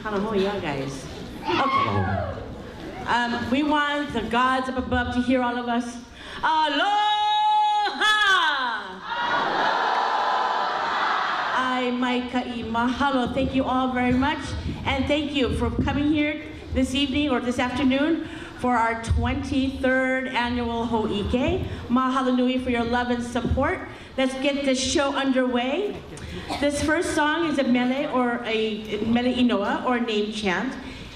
Hallelujah, guys. Okay. We want the gods up above to hear all of us. Aloha! Ai mai ka'i mahalo. Thank you all very much. And thank you for coming here this evening or this afternoon for our 23rd annual Hoi'ke. Mahalo nui for your love and support. Let's get this show underway. This first song is a mele or a mele inoa or name chant,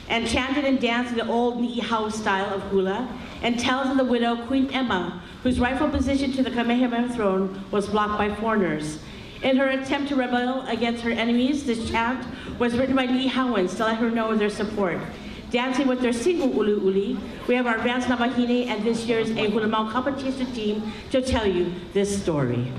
and chanted and danced in the old Ni'ihau style of hula, and tells of the widow Queen Emma, whose rightful position to the Kamehameha throne was blocked by foreigners. In her attempt to rebel against her enemies, this chant was written by Ni'ihauans to let her know their support. Dancing with their single ulu uli, we have our Vance Navahine and this year's A Hula Mau competition team to tell you this story.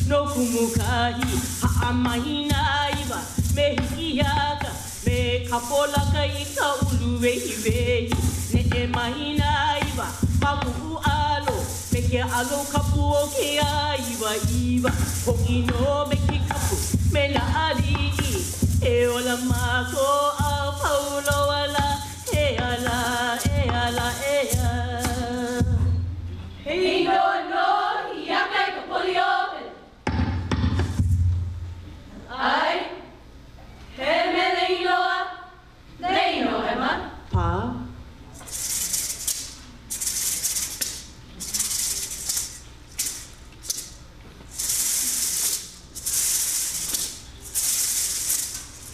No kumukahi haamaina iwa me hikiaka me kapolaka I ka ulu wehi ne e mahina iwa maku alo me ke alo kapu o ke iwa hoki no me ki kapu me na aliki e ola mako a paulo ala e ala e ala e ala hey no hiaka I kapolio Ai, he mele iloa, nei no Emma. Pa.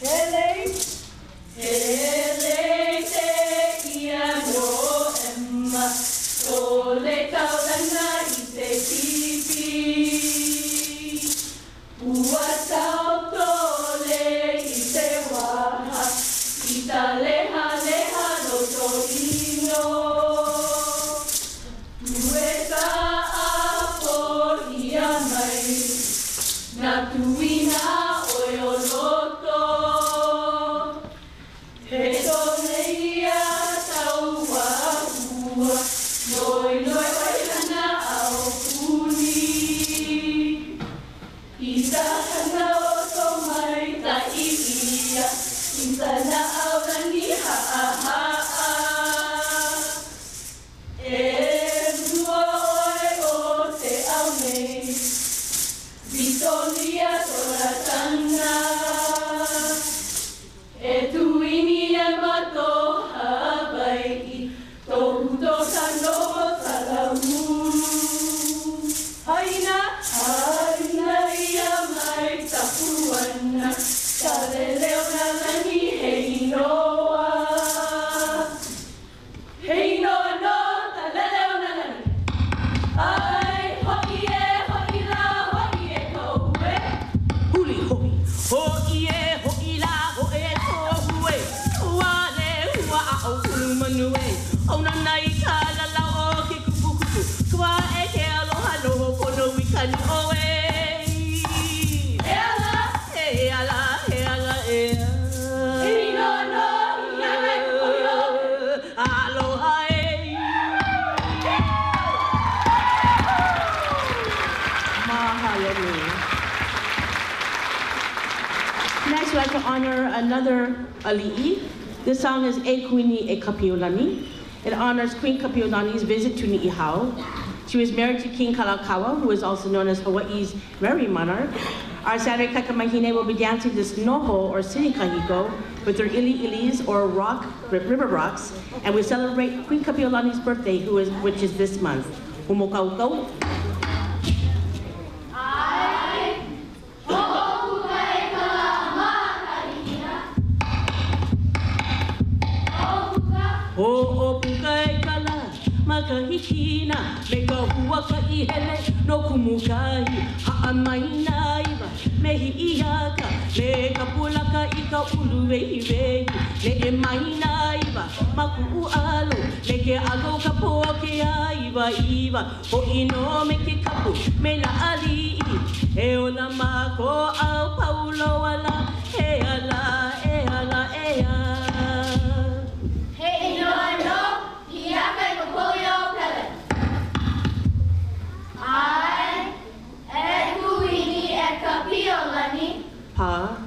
Hele te ia no Emma, o le taurana I te pipi. Ua tautole I te waha, I ta leha leha no torino. Nueta apo ia mai, na tuina oi o loto. He toneia tau wahua, noi oi hana au puni. Ita hana o to mai ta ia, ita na au rani ha. E mua oe o te au nei, Vitonia toratana. E tuini e mato Hawaii, tohu to tano talau to honor another ali'i. This song is E Kuini E Kapiolani. It honors Queen Kapiolani's visit to Ni'ihau. She was married to King Kalakaua, who is also known as Hawaii's Merry Monarch. Our Saturday Kakamahine will be dancing this noho, or sitting kahiko, with their ili-ilis, or river rocks, and we celebrate Queen Kapiolani's birthday, which is this month. Humokaukou. O pukai kala makahikina me ka hua ka I hele no kumukai ha'amaina iwa me hi'iaka me ka pulaka I ka uluwei wei le e maina iwa maku alo le ke alo ka poke iwa o ino me ke kapu me na ali'i e ona mako au paulo ala e ala e ala e ala. Pa.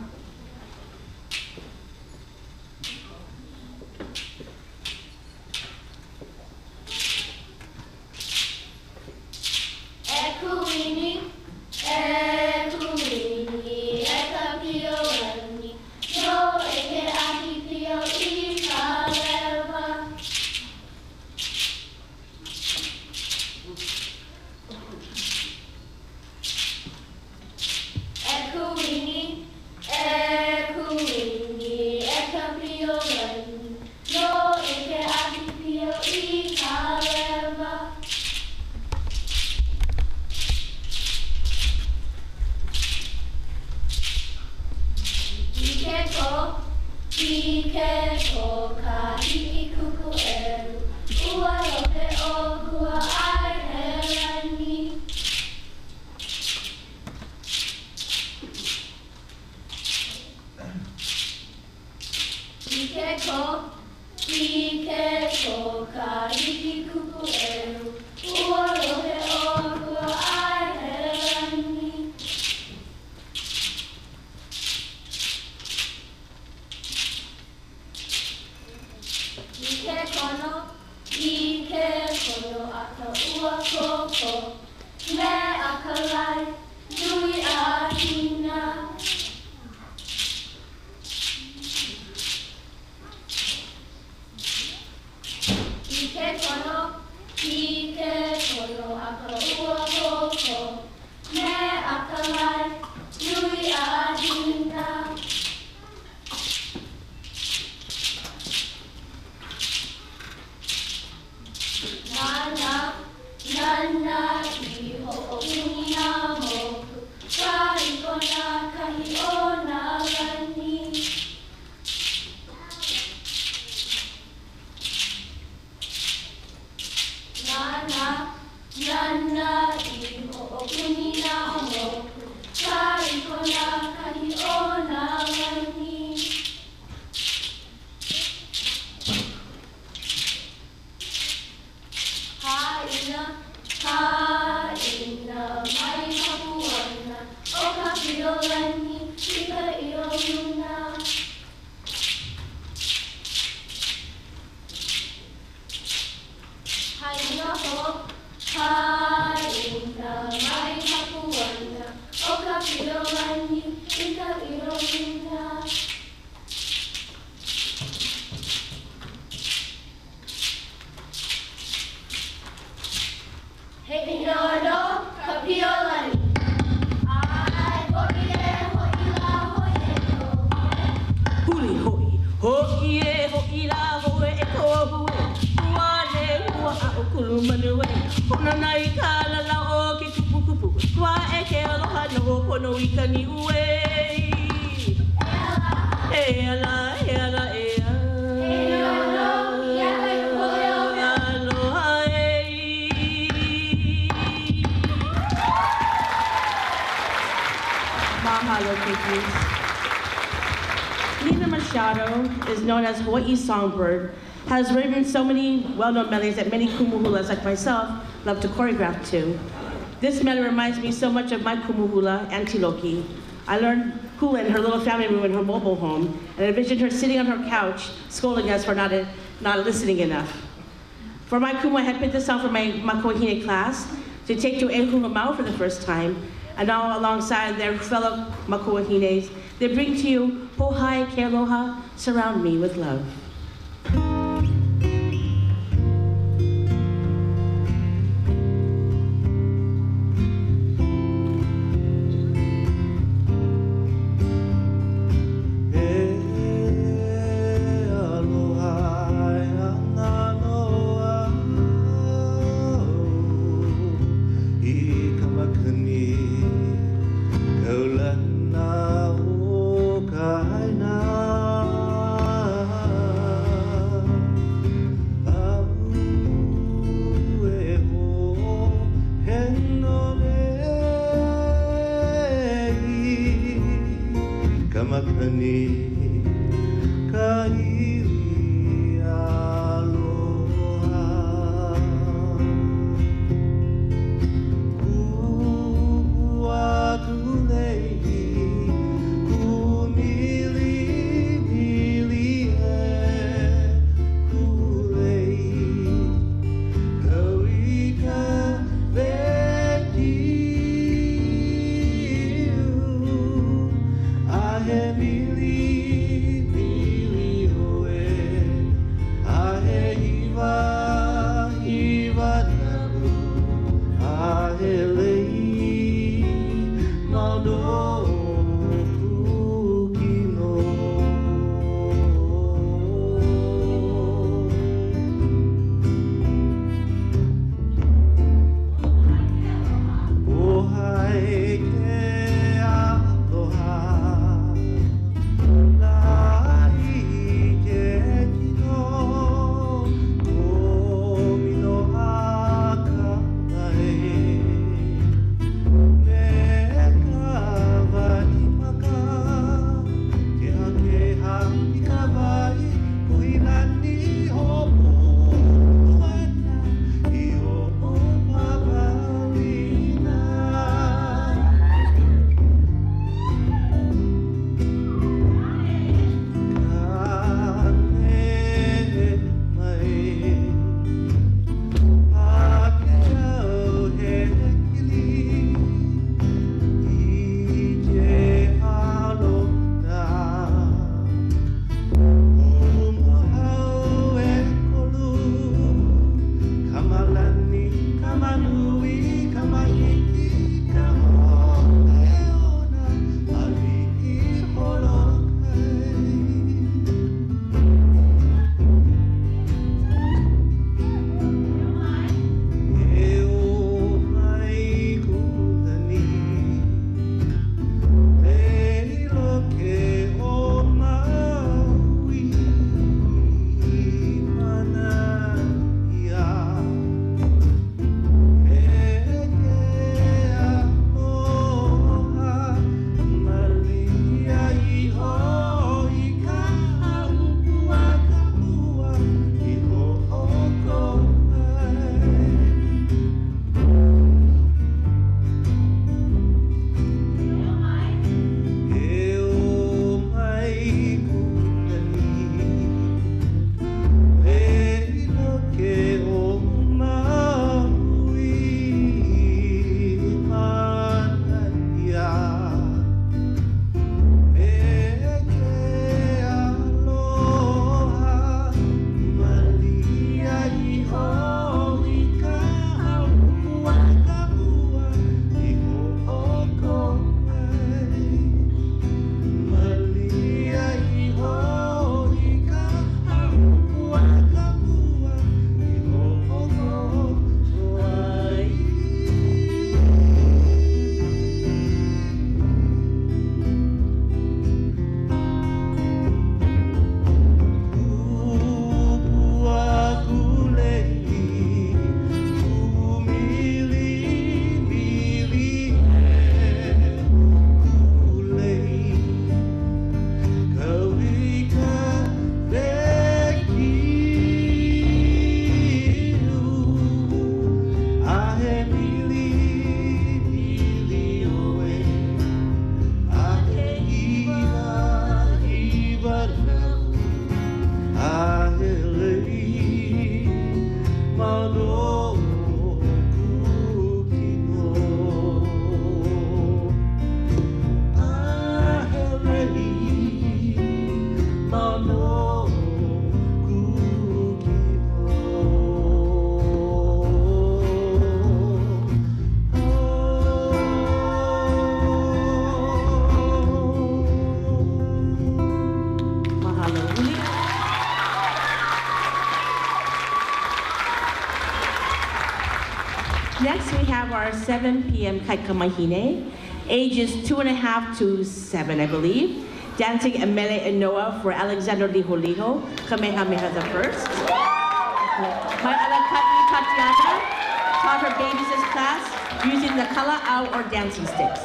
Is known as Hawaii's songbird, has written so many well-known melodies that many kumuhulas like myself love to choreograph to. This melody reminds me so much of my kumuhula, Antiloki. I learned Hula in her little family room in her mobile home, and envisioned her sitting on her couch, scolding us for not listening enough. For my kumu, I had picked this song for my Makuahine class to take to Ehulumau for the first time, and now alongside their fellow Makuahines, they bring to you Pohai Ke Aloha, Surround Me with Love. I am believing. Next, we have our 7 p.m. Kaikamahine, ages 2.5 to 7, I believe. Dancing Emele and Noah for Alexander Liholiho, Kamehameha the First. My Alaka'i Tatiana taught her babies this class using the kala'au or dancing sticks.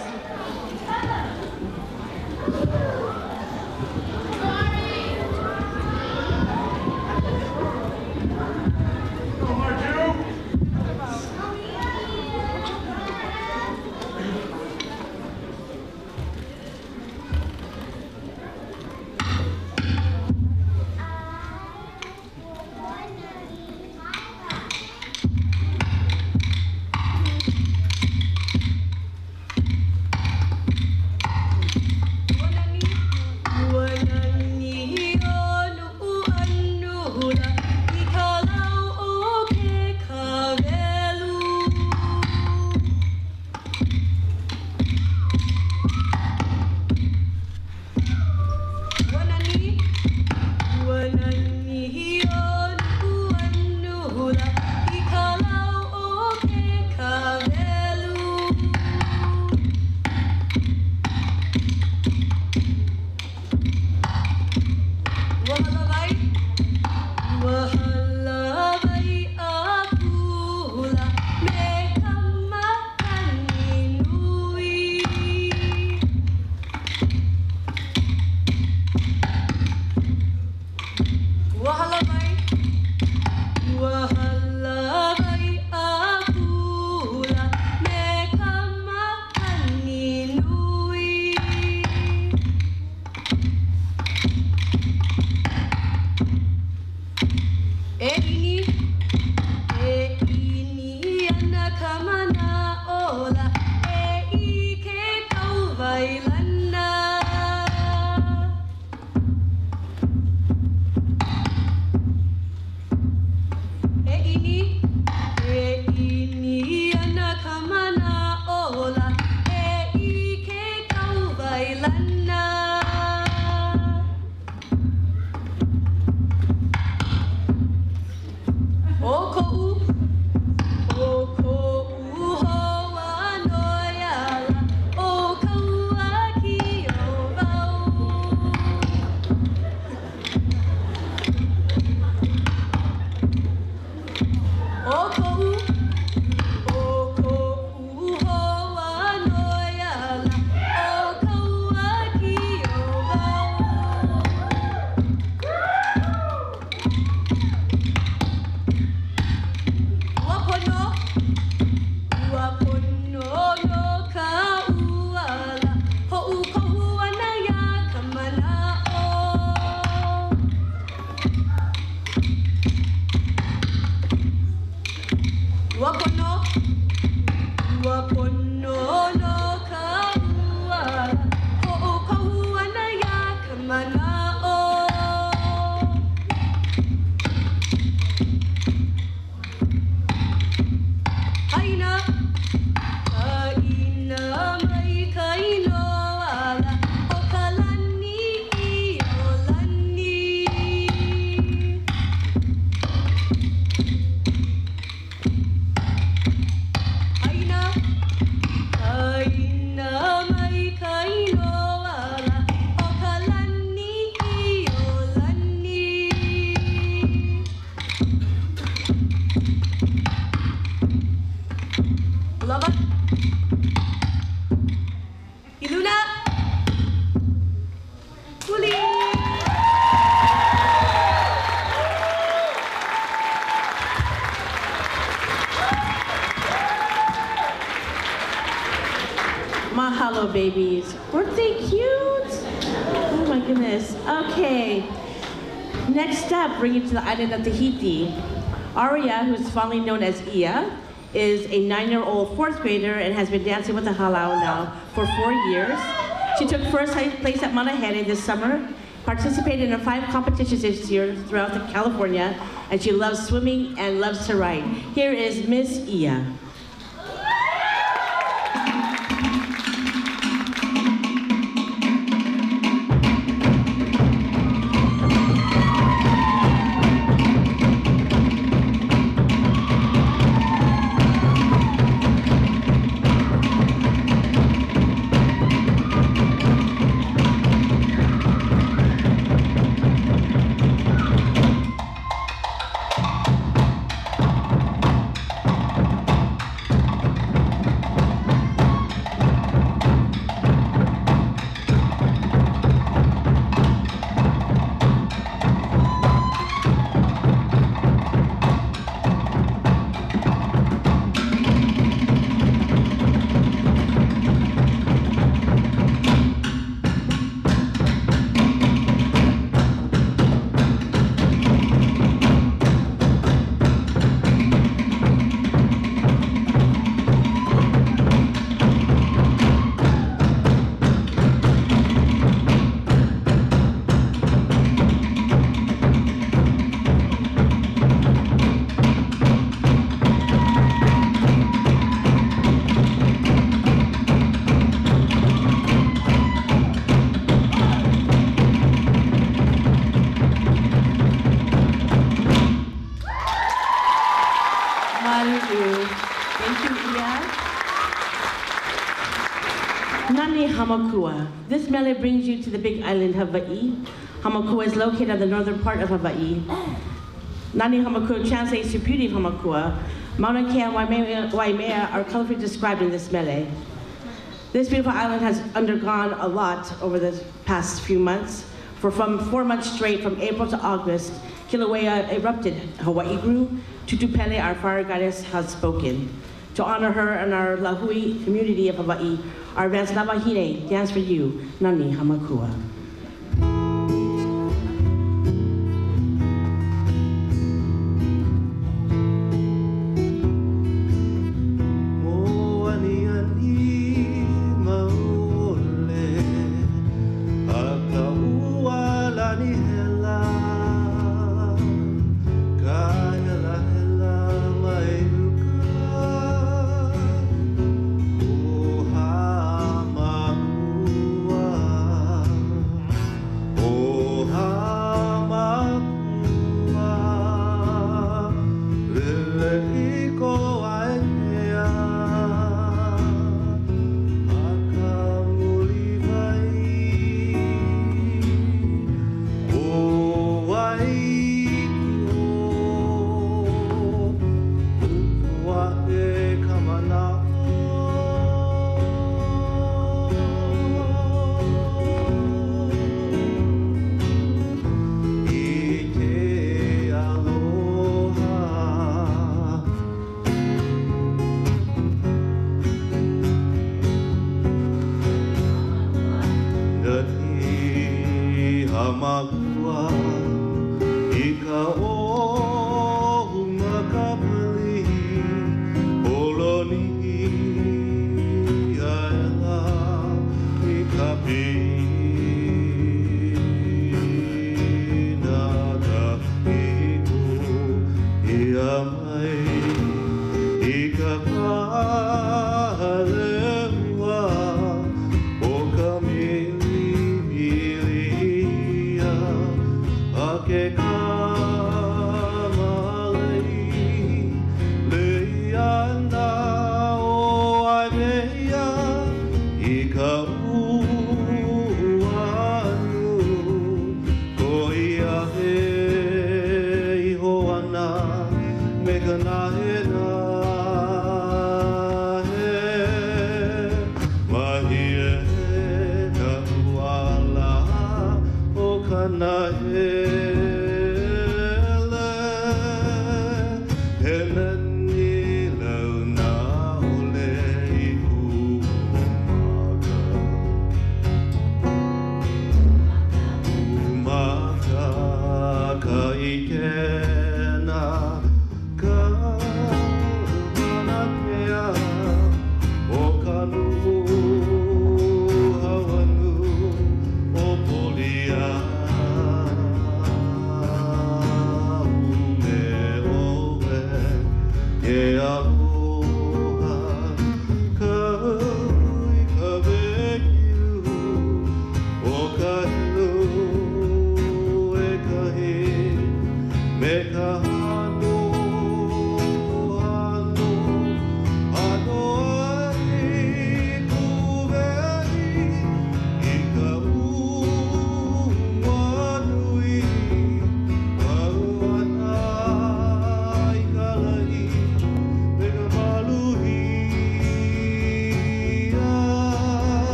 Mahalo, babies. Weren't they cute? Oh my goodness. Okay. Next up, bringing to the island of Tahiti, Aria, who's fondly known as Ia, is a 9-year-old 4th grader and has been dancing with the halau now for 4 years. She took first place at Manahene this summer, participated in 5 competitions this year throughout California, and she loves swimming and loves to ride. Here is Miss Ia. Thank you, Ia. Nani Hamakua. This mele brings you to the big island, Hawaii. Hamakua is located on the northern part of Hawaii. Nani Hamakua translates to beauty of Hamakua. Mauna Kea and Waimea are colorfully described in this mele. This beautiful island has undergone a lot over the past few months. From 4 months straight, from April to August, Kilauea erupted. Hawaii grew. Tutupele, our fire goddess, has spoken. To honor her and our Lahui community of Hawaii, our advanced Navahine dance for you, Nani Hamakua.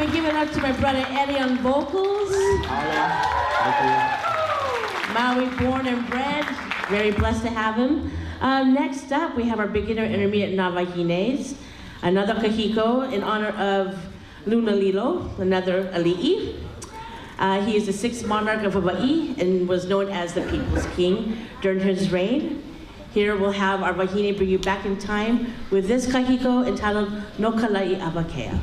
me give it up to my brother Eddie on vocals. Maui born and bred. Very blessed to have him. Next up, we have our beginner intermediate Navahines. Another kahiko in honor of Luna Lilo, another ali'i. He is the sixth monarch of Hawaii and was known as the People's King during his reign. Here we'll have our wahine bring you back in time with this kahiko entitled No Kalai Awakea.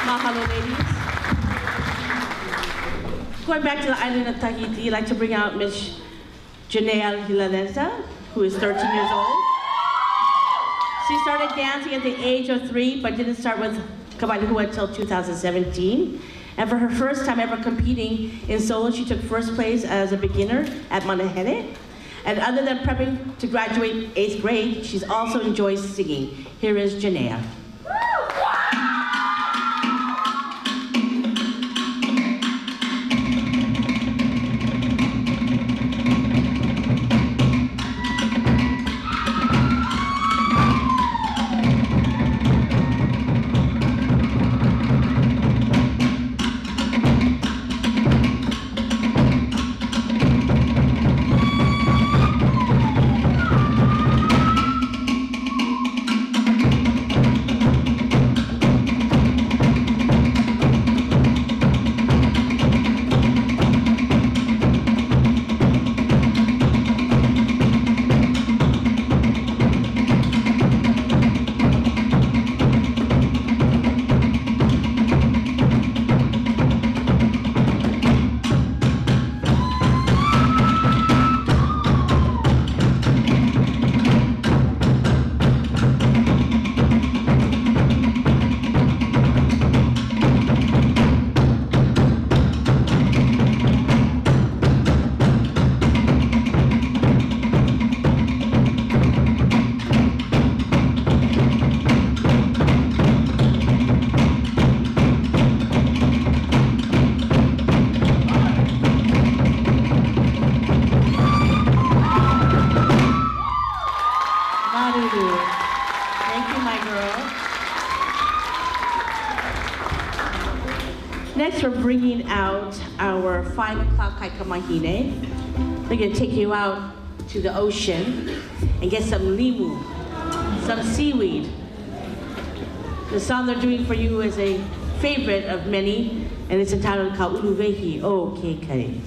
Mahalo, ladies. Going back to the island of Tahiti, I'd like to bring out Miss Janelle Hilanesa, who is 13 years old. She started dancing at the age of 3, but didn't start with KAWAILEHUA until 2017. And for her first time ever competing in solo, she took first place as a beginner at Manahere. And other than prepping to graduate 8th grade, she's also enjoys singing. Here is Janelle. Maruru. Thank you, my girl. Next, we're bringing out our 5 o'clock kaikamahine. We're going to take you out to the ocean and get some limu, some seaweed. The song they're doing for you is a favorite of many, and it's entitled Ka'uluwehi o Kekai.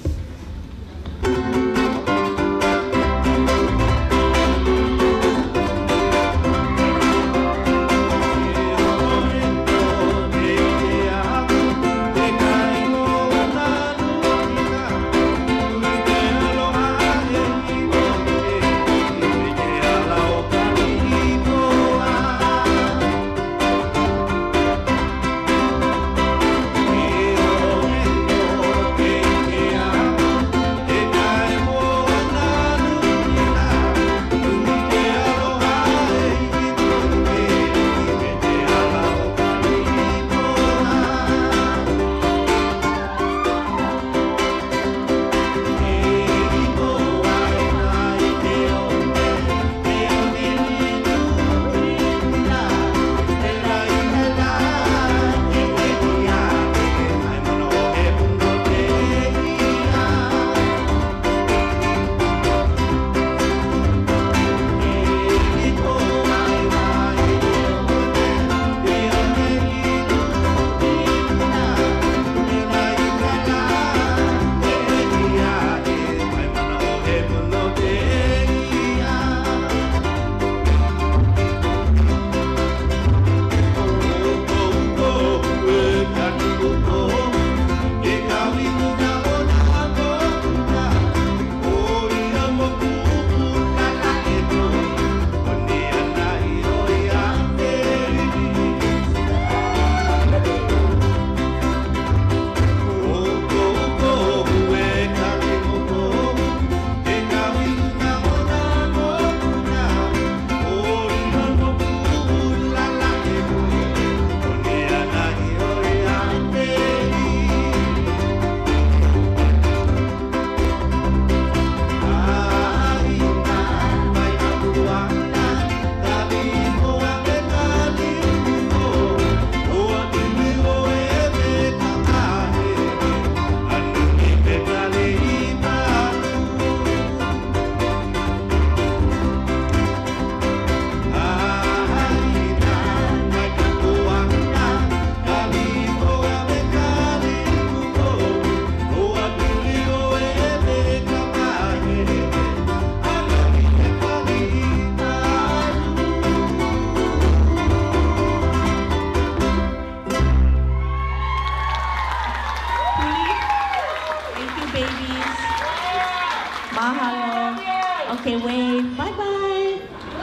Okay, wave. Bye-bye.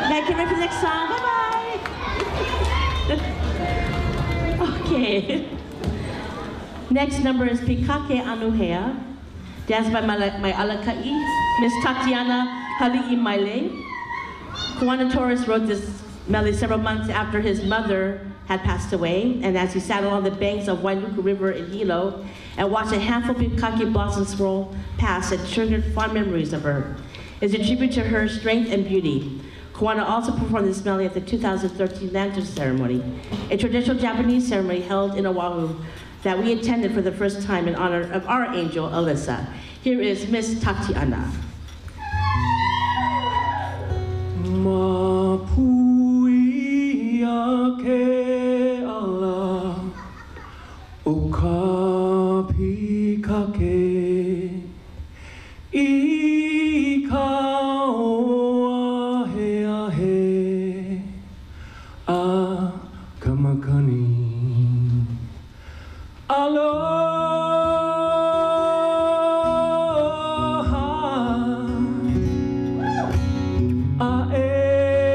Now get ready for the next song. Bye-bye. Okay. Next number is Pikake Anuhea, danced by my alaka'i, Miss Tatiana Hali'imaile. Kawana Torres wrote this melody several months after his mother had passed away, and as he sat along the banks of Wailuku River in Hilo and watched a handful of pikake blossoms swirl past, it triggered fond memories of her. It's a tribute to her strength and beauty. Kawana also performed this melody at the 2013 lantern ceremony, a traditional Japanese ceremony held in Oahu that we attended for the first time in honor of our angel, Alyssa. Here is Miss Tatiana. Mapuiake ala ukapikake ikaoaheahe a kamakani aloha ae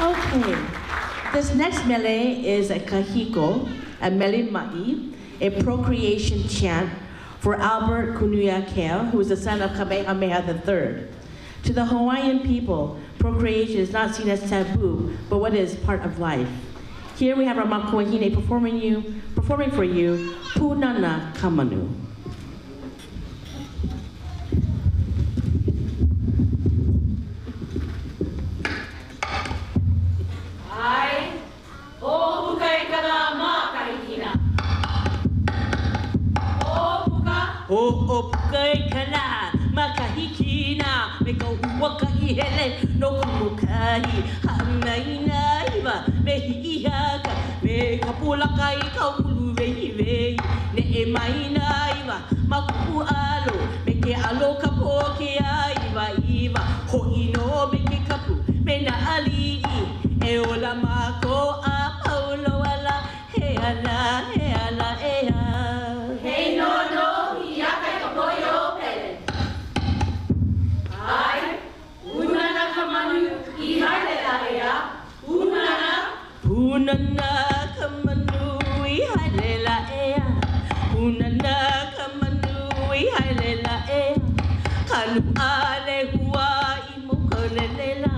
Okay, this next mele is a kahiko, a mele ma'i, a procreation chant for Albert Kunuiakea, who was the son of Kamehameha III. To the Hawaiian people, procreation is not seen as taboo, but what is part of life. Here we have our makuahine performing for you, Punana Kamanu. O pukai kana makahikina me kau waka I hele no kumukai hanai nai wa me hiaka me kapula kai kau ulu vehi vei ne e mai nai wa maku alo me ke alo kapo ke ai wa iwa ho ino me ke kapu me na ali e ola mako a paulo ala he ala e a hey no Punana kamanu I halela ea Punana kamanu I halela ea Kanu alehua I mokalela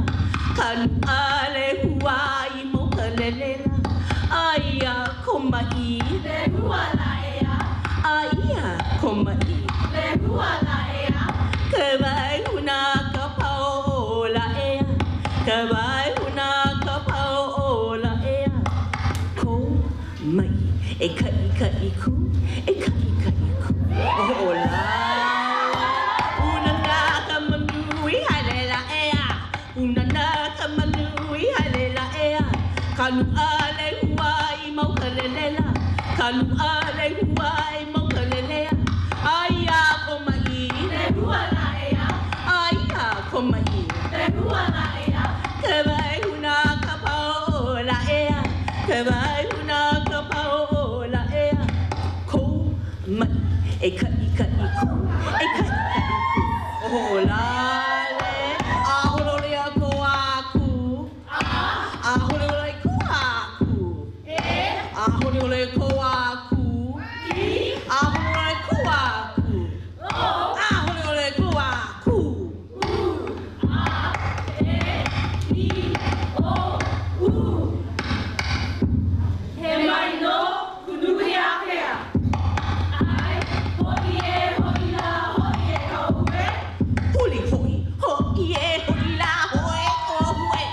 Kanu alehua I mokalela Aya komai lehua la ea Aya komai lehua la ea Kawai huna kapao la ea Kawai huna kapao la ea Mai, e kai ku, e kai ku. Ola. Unana kamanui halela ea. Unana kamanui halela ea. Kanu ale huai maukalela. Kanu ale huai maukalela. Aya komai. lehua la ea Aya komai. lehua la ea Kawai huna kapao la ea. Kawai huna kapao la ea. Ko mai e kai ku. E kai ku. Oh la le. Aholo le ko aku. Aholo le ko aku. Aholo le ko aku. Aholo le ko aku. Aholo le ko aku. he mai no kunuiakea ai hoila hoie kauwe Huli hoi, hoi e hoi la hoi o hoi.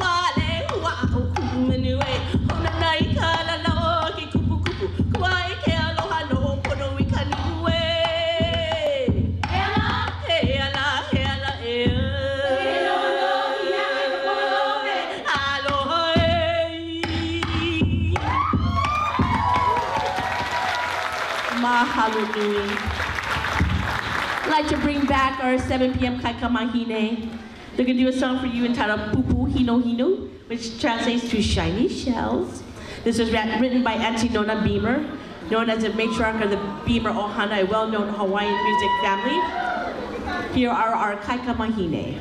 Wale hua o kumanue, hona nai Mahalo nui. I'd like to bring back our 7 p.m. Kaikamahine. They're going to do a song for you entitled Pupu Hino Hino, which translates to shiny shells. This was written by Auntie Nona Beamer, known as the matriarch of the Beamer Ohana, a well-known Hawaiian music family. Here are our Kaikamahine.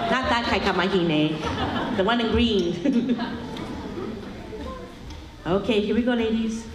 Not that Kaikamahine, the one in green. Okay, here we go, ladies.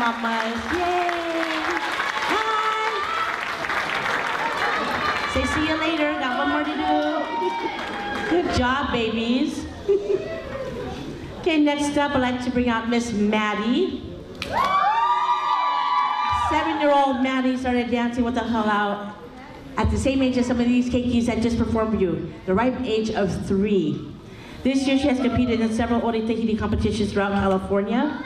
Mamas. Yay! Hi! Say see you later. Got one more to do. Good job, babies. Okay, next up, I'd like to bring out Miss Maddie. 7-year-old Maddie started dancing with the Hula at the same age as some of these keikis that just performed for you, the ripe age of 3. This year, she has competed in several Ote'a Tahiti competitions throughout California,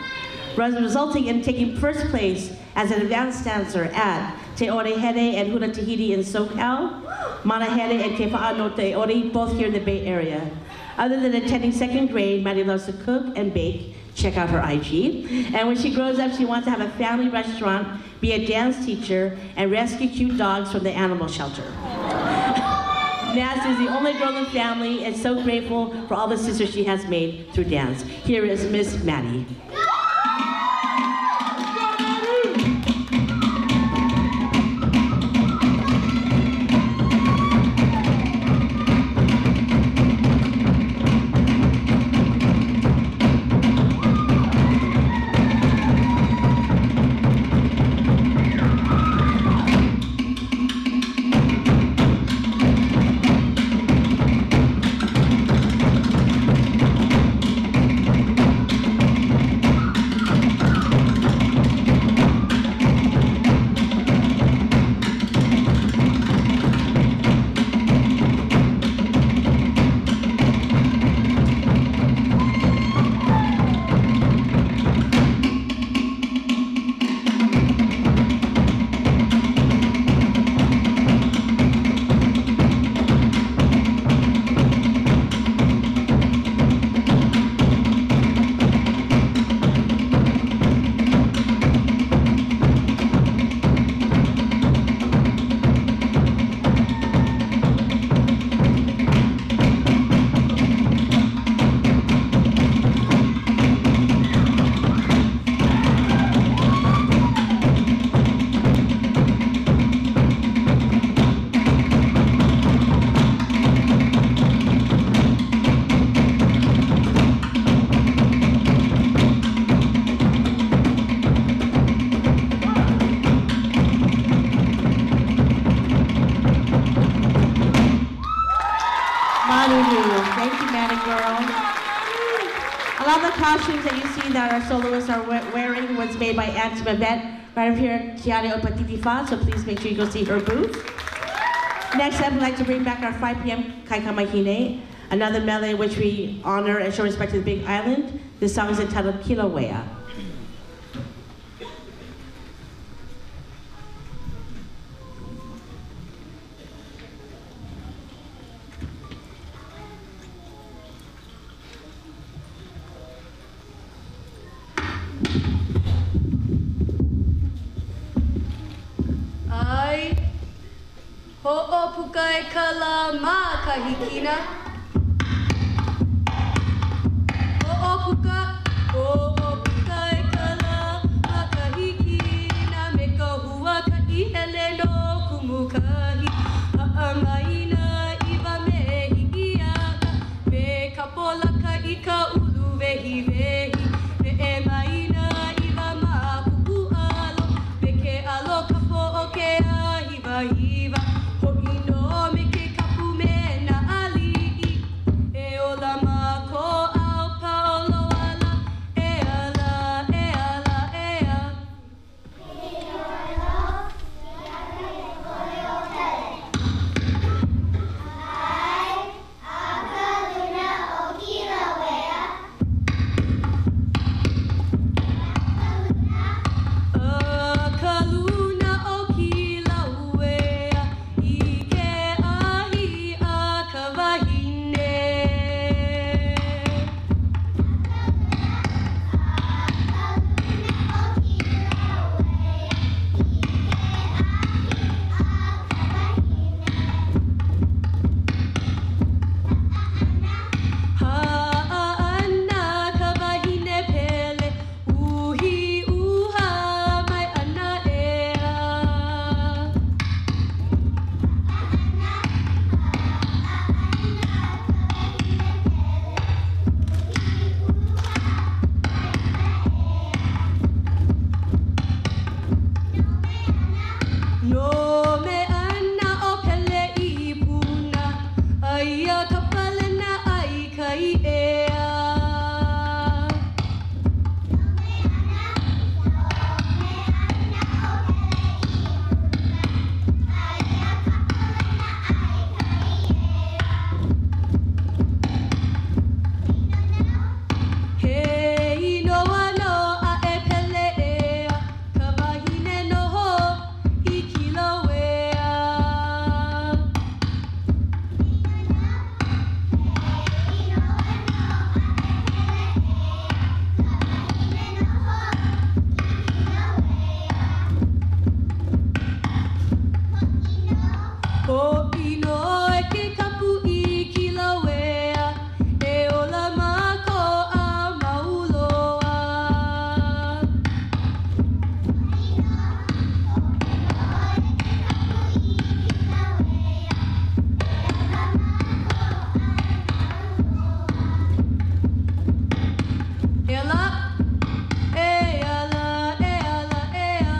resulting in taking first place as an advanced dancer at Te Orehere and Hula Tahiti in SoCal, Manahere and Ke Wha'ano Te Ore, both here in the Bay Area. Other than attending 2nd grade, Maddie loves to cook and bake. Check out her IG. And when she grows up, she wants to have a family restaurant, be a dance teacher, and rescue cute dogs from the animal shelter. Naz is the only girl in the family and so grateful for all the sisters she has made through dance. Here is Miss Maddie. my girl. A lot of the costumes that you see that our soloists are wearing was made by Aunt Mabette right up here at Tiare Opatitifa, so please make sure you go see her booth. Next up, we'd like to bring back our 5 p.m. Kaikamahine, another medley in which we honor and show respect to the Big Island. This song is entitled Kilauea. Ai, ho'opuka e kala mā kahikina. Ho'opuka e kala mā kahikina. Me ka hua ka ihele no kumukahi. Ha'amaina iwa me hi'iaka. Me ka polaka I ka ulu vehi vehi. Me e maina iwa mā kuku'alo. Me ke alo ka po'o ke ahiwa hiwa. Ho'ino me ke kapu me na ali'i. E ola mā ko au paolo ala. E ala, e ala, e a. Kaluna o Kilauea, I ke ahi a ka wahine. Ha'ana ka wahine pele, uhi uha mai ana ea. No me ana o pele I puna, aia ka palena ai kai ea. Hei noa a e pele ea, ka wahine noho I Kilauea. Ho'ino e ke kapu I Kilauea, e ola mako a mauloa. Ela, e ala, e ala, e a.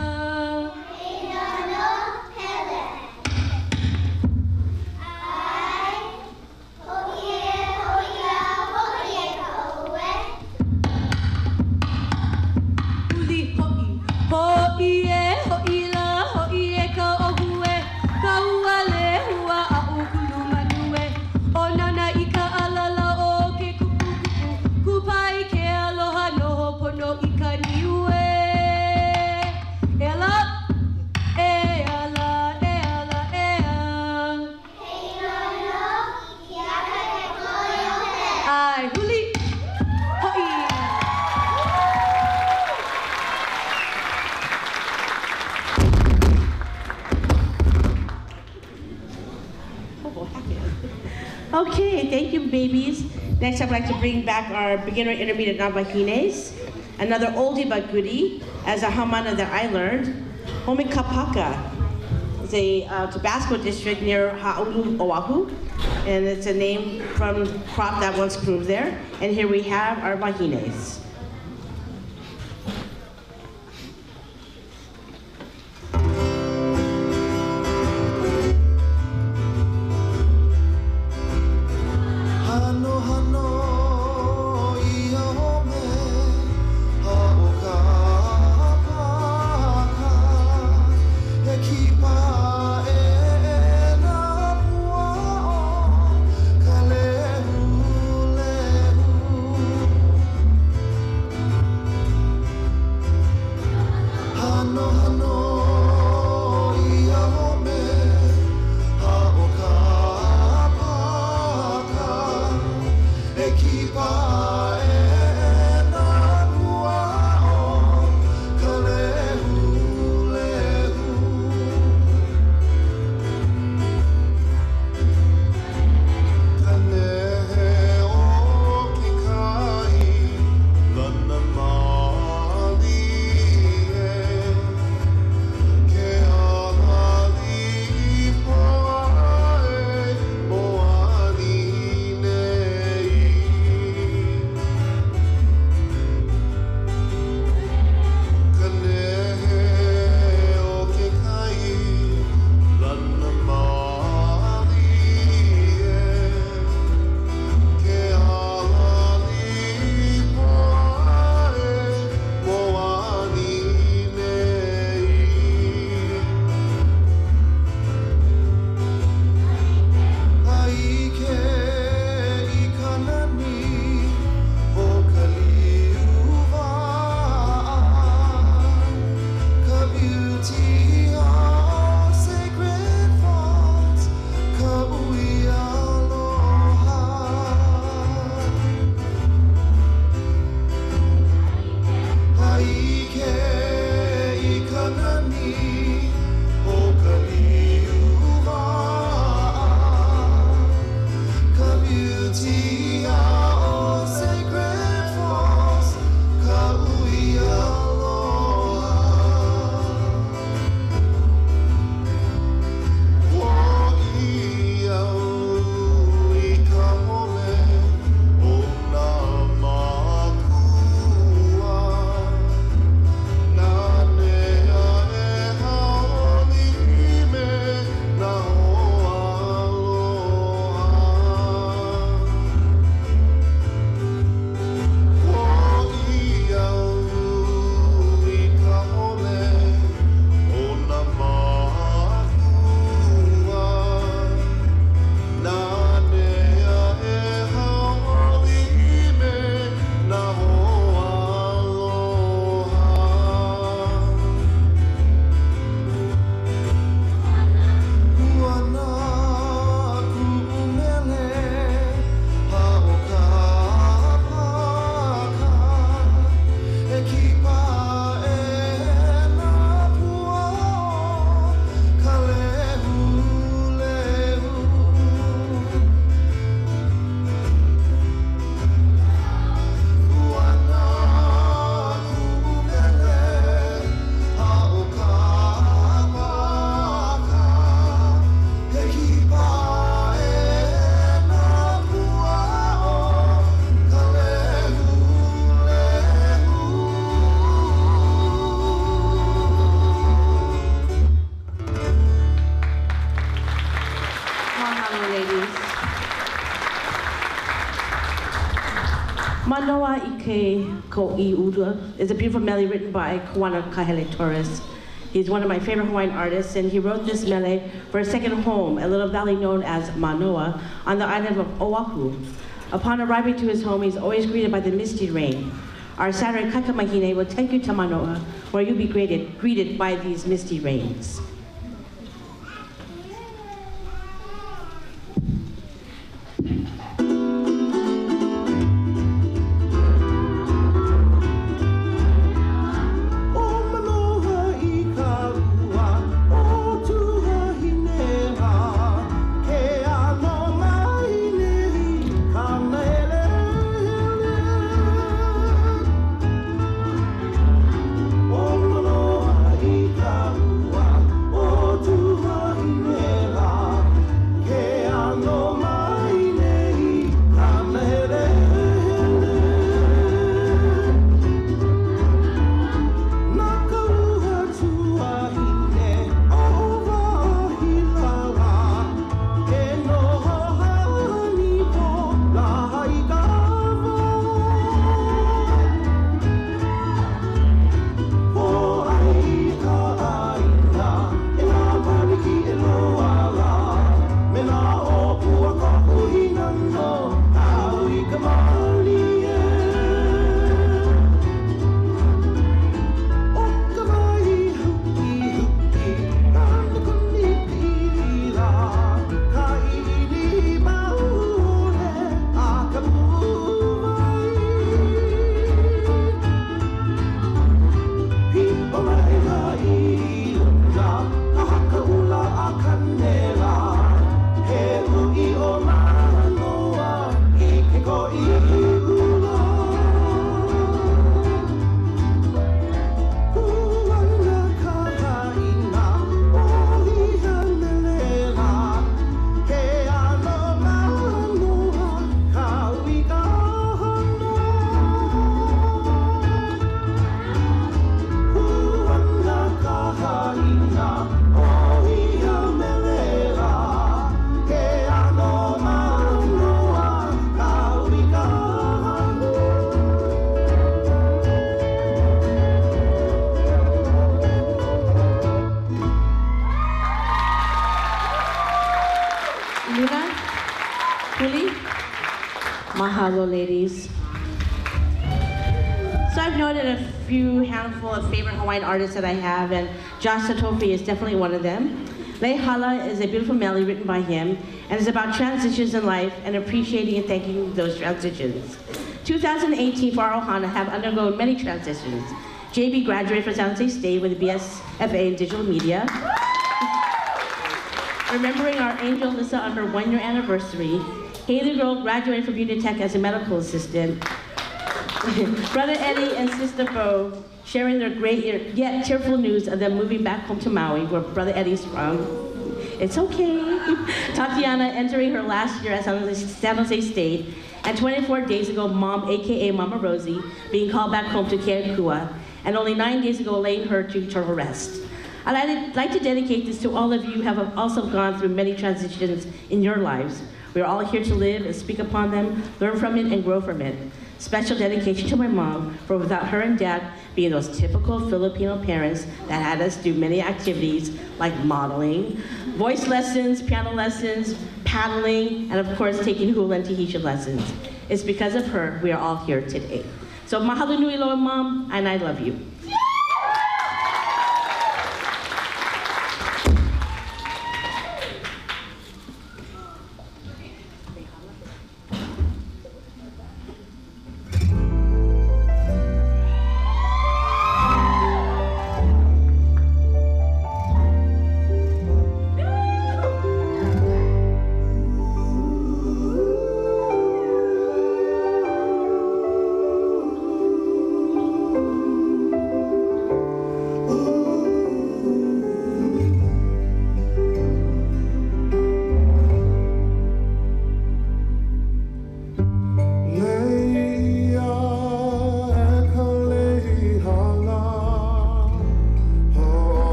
Uli ho'i, ho'i e ho'ila, ho'i e ka ohue. KAWAILEHUA a ukulu manue. O nana I ka alala o ke kupu kupu. Kupai ke aloha noho pono I ka niue. Ela, e ala, e ala, e a. Ai, huli, ho'i. Okay, thank you, babies. Next, I'd like to bring back our beginner intermediate Navajines, another oldie but goodie, as a hamana that I learned. Homikapaka is a Tabasco district near Ha'ulu, Oahu, and it's a name from crop that once grew there. And here we have our Vahines. Hano hano Mahalo, ladies. Manoa Ike Ko'i'ula is a beautiful mele written by KAWAILEHUA. He's one of my favorite Hawaiian artists, and he wrote this mele for his second home, a little valley known as Manoa, on the island of Oahu. Upon arriving to his home, he's always greeted by the misty rain. Our Saturday kakamahine will take you to Manoa, where you'll be greeted by these misty rains. Mahalo, ladies. So I've noted a few handful of favorite Hawaiian artists that I have, and Josh Satofi is definitely one of them. Lehala is a beautiful mele written by him, and is about transitions in life and appreciating and thanking those transitions. 2018 for our Ohana have undergone many transitions. JB graduated from San Jose State with a BSFA in digital media. Remembering our angel Lisa on her 1-year anniversary, Haley Girl graduated from Union Tech as a medical assistant. Brother Eddie and Sister Bo sharing their great yet tearful news of them moving back home to Maui, where Brother Eddie's from. It's okay. Tatiana entering her last year at San Jose State, and 24 days ago, Mom, AKA Mama Rosie, being called back home to Keakua, and only 9 days ago laying her to eternal rest. I'd like to dedicate this to all of you who have also gone through many transitions in your lives. We are all here to live and speak upon them, learn from it, and grow from it. Special dedication to my mom, for without her and dad being those typical Filipino parents that had us do many activities like modeling, voice lessons, piano lessons, paddling, and of course taking hula and Tahitian lessons. It's because of her we are all here today. So mahalo nui loa, Mom, and I love you.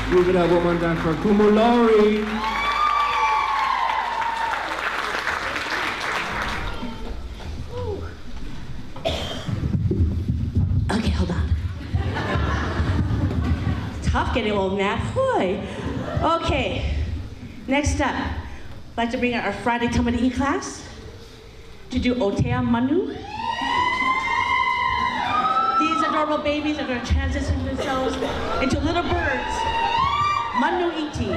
Move it up one more time for Kumulori. Okay, hold on. Tough getting old, man. Boy. Okay, next up, I'd like to bring out our Friday Tamari'i class to do Ote'a Manu. These adorable babies are going to transition themselves into little birds. Manu iti.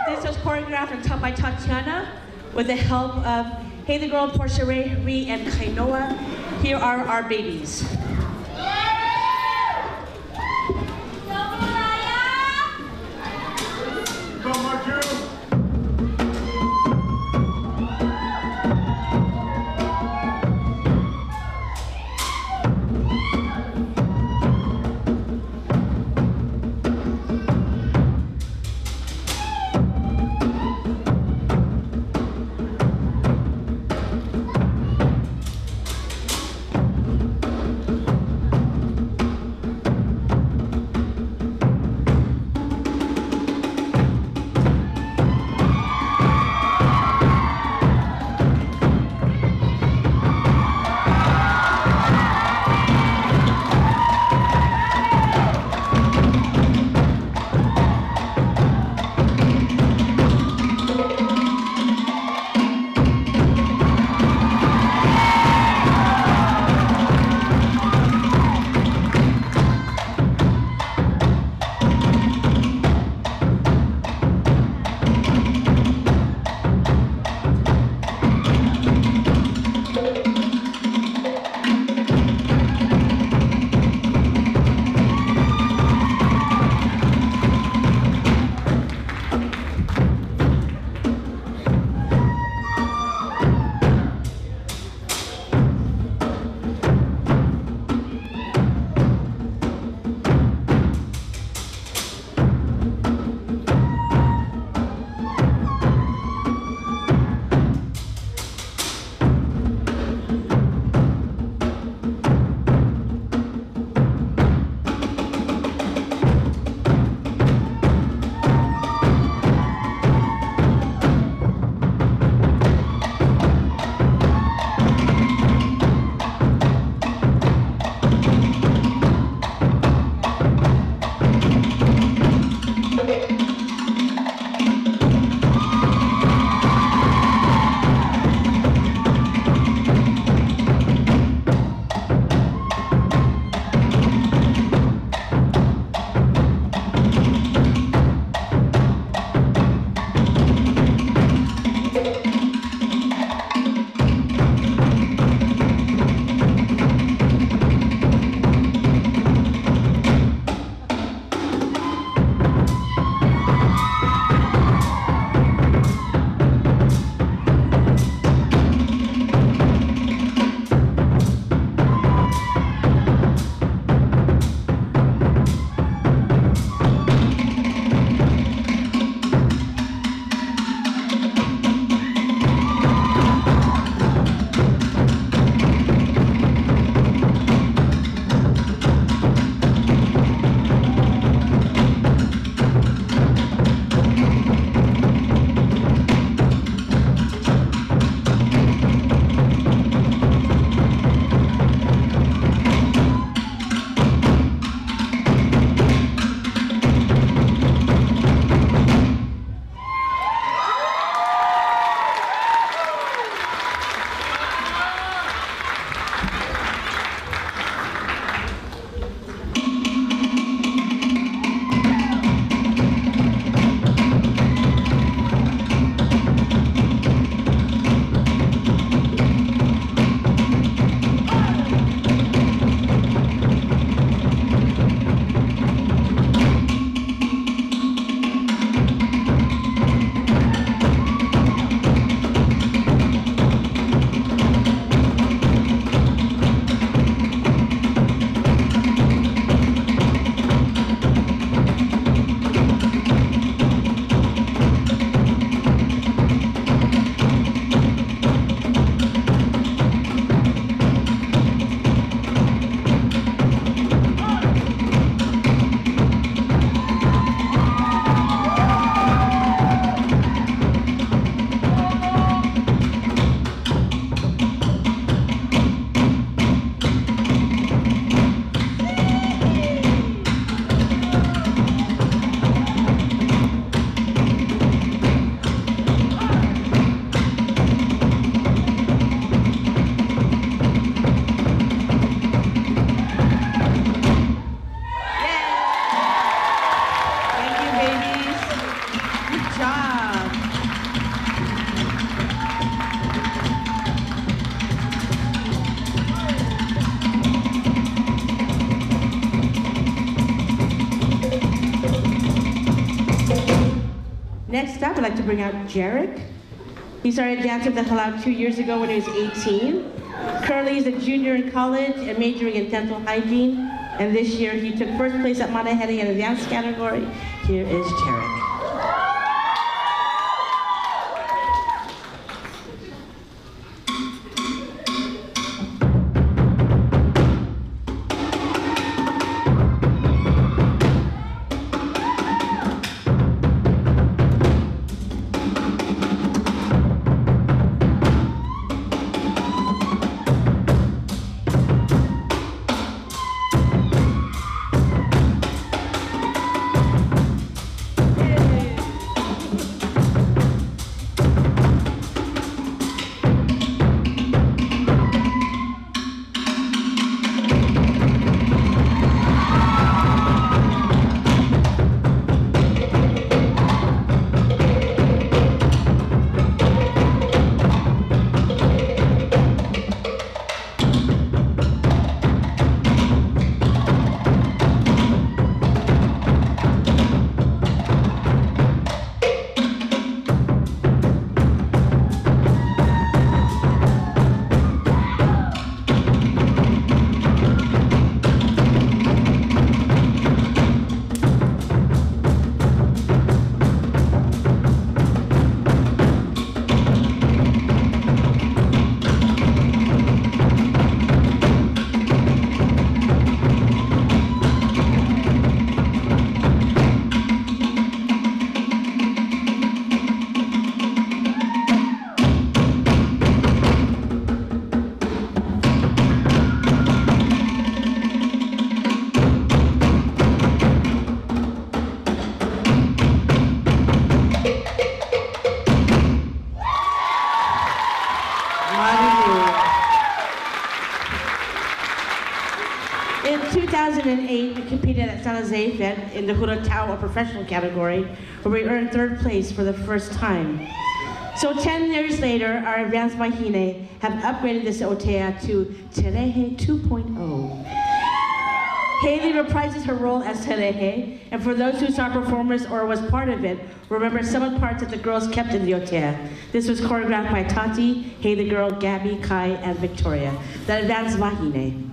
This was choreographed and taught by Tatiana with the help of Haley Girl, Portia Ray, and Kainoa. Here are our babies. Next up, I'd like to bring out Jarek. He started dancing the Hula 2 years ago when he was 18. Currently, he's a junior in college and majoring in dental hygiene. And this year, he took first place at Manaheri in the dance category. Here is Jarek. In 2008, we competed at San Jose event in the Hula Tau professional category, where we earned third place for the first time. So 10 years later, our advanced Mahine have upgraded this Ote'a to Terehe 2.0. Haley reprises her role as Terehe, and for those who saw performance or was part of it, remember some of the parts that the girls kept in the Ote'a. This was choreographed by Tati, Haley Girl, Gabby, Kai, and Victoria. The advanced Mahine.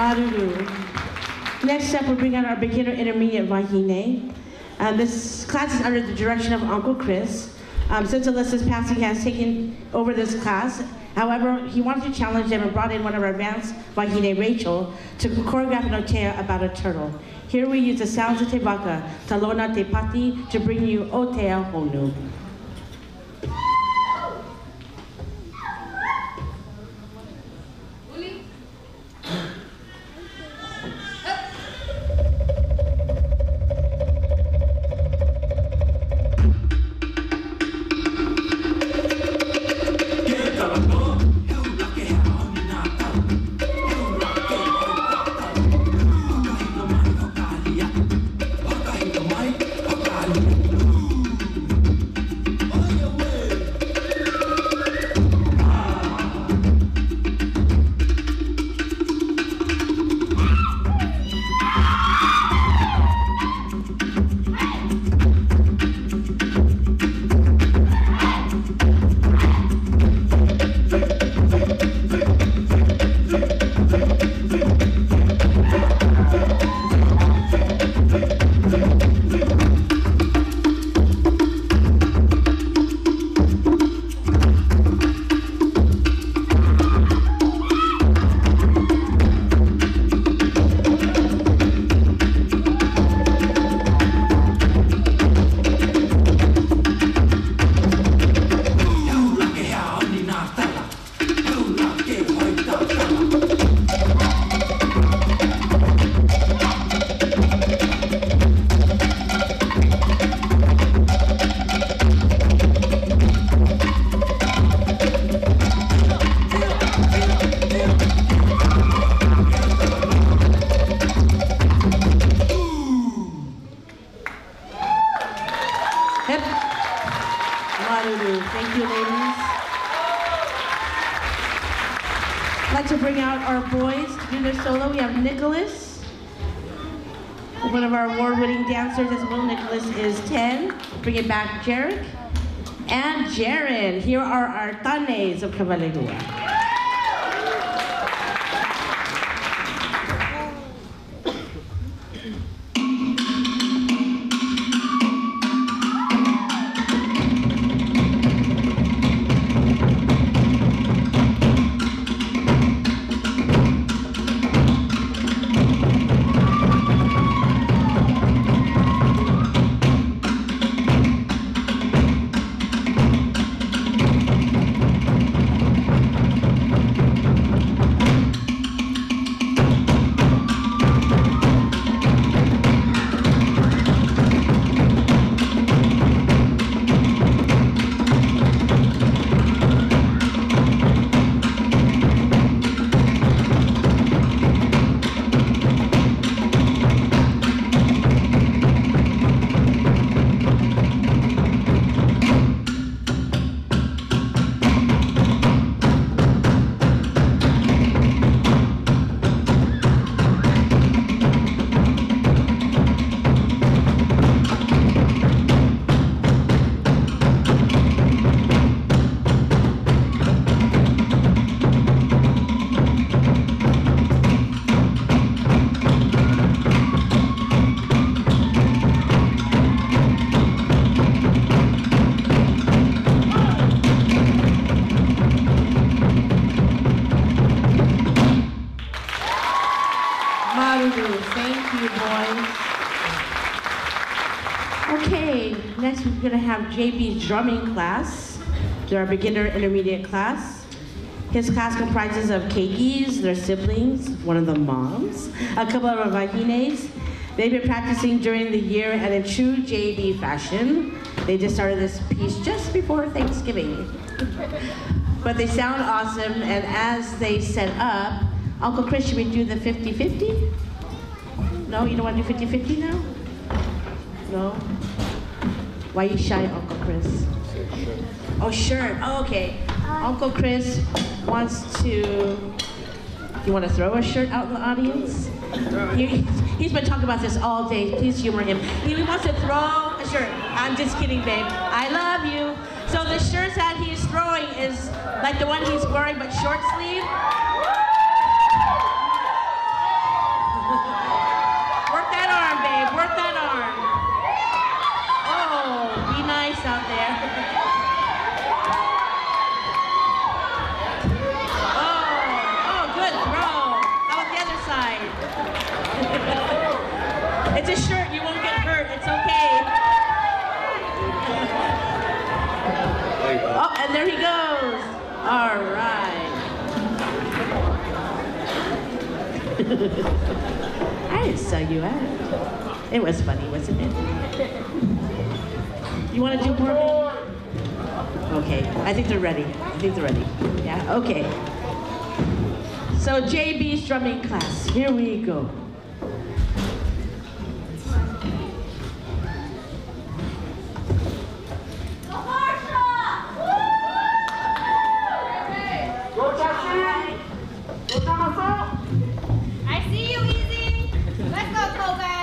Maruru. Next up, we'll bring out our beginner intermediate wahine. This class is under the direction of Uncle Chris. Since Alyssa's passing, he has taken over this class. However, he wanted to challenge them and brought in one of our advanced wahine, Rachel, to choreograph an Ote'a about a turtle. Here we use the sounds of Te Waka, Talona Te Pati, to bring you Ote'a Honu. Thank you, ladies. I'd like to bring out our boys to do their solo. We have Nicholas, one of our award-winning dancers as well. Nicholas is 10. Bring it back, Jarek. And Jaren. Here are our tanes of KAWAILEHUA. Thank you, boys. Okay, next we're going to have JB's drumming class. They're our beginner intermediate class. His class comprises of keikis, their siblings, one of them moms, a couple of vahines. They've been practicing during the year, and in true JB fashion, they just started this piece just before Thanksgiving. But they sound awesome, and as they set up, Uncle Chris, should we do the 50-50? No, you don't want to do 50-50 now? No? Why are you shy, Uncle Chris? Oh, shirt. Oh, okay. Uncle Chris wants to... You want to throw a shirt out in the audience? He's been talking about this all day. Please humor him. He wants to throw a shirt. I'm just kidding, babe. I love you. So the shirt that he's throwing is like the one he's wearing, but short sleeve. out there. Oh, good throw. How about the other side? It's a shirt, you won't get hurt, it's okay. Oh, and there he goes. All right. I didn't sell you out. It was funny, wasn't it? You want to do more? Okay, I think they're ready. Yeah, okay. So JB's drumming class, here we go. I see you, Easy. Let's go, Kobe.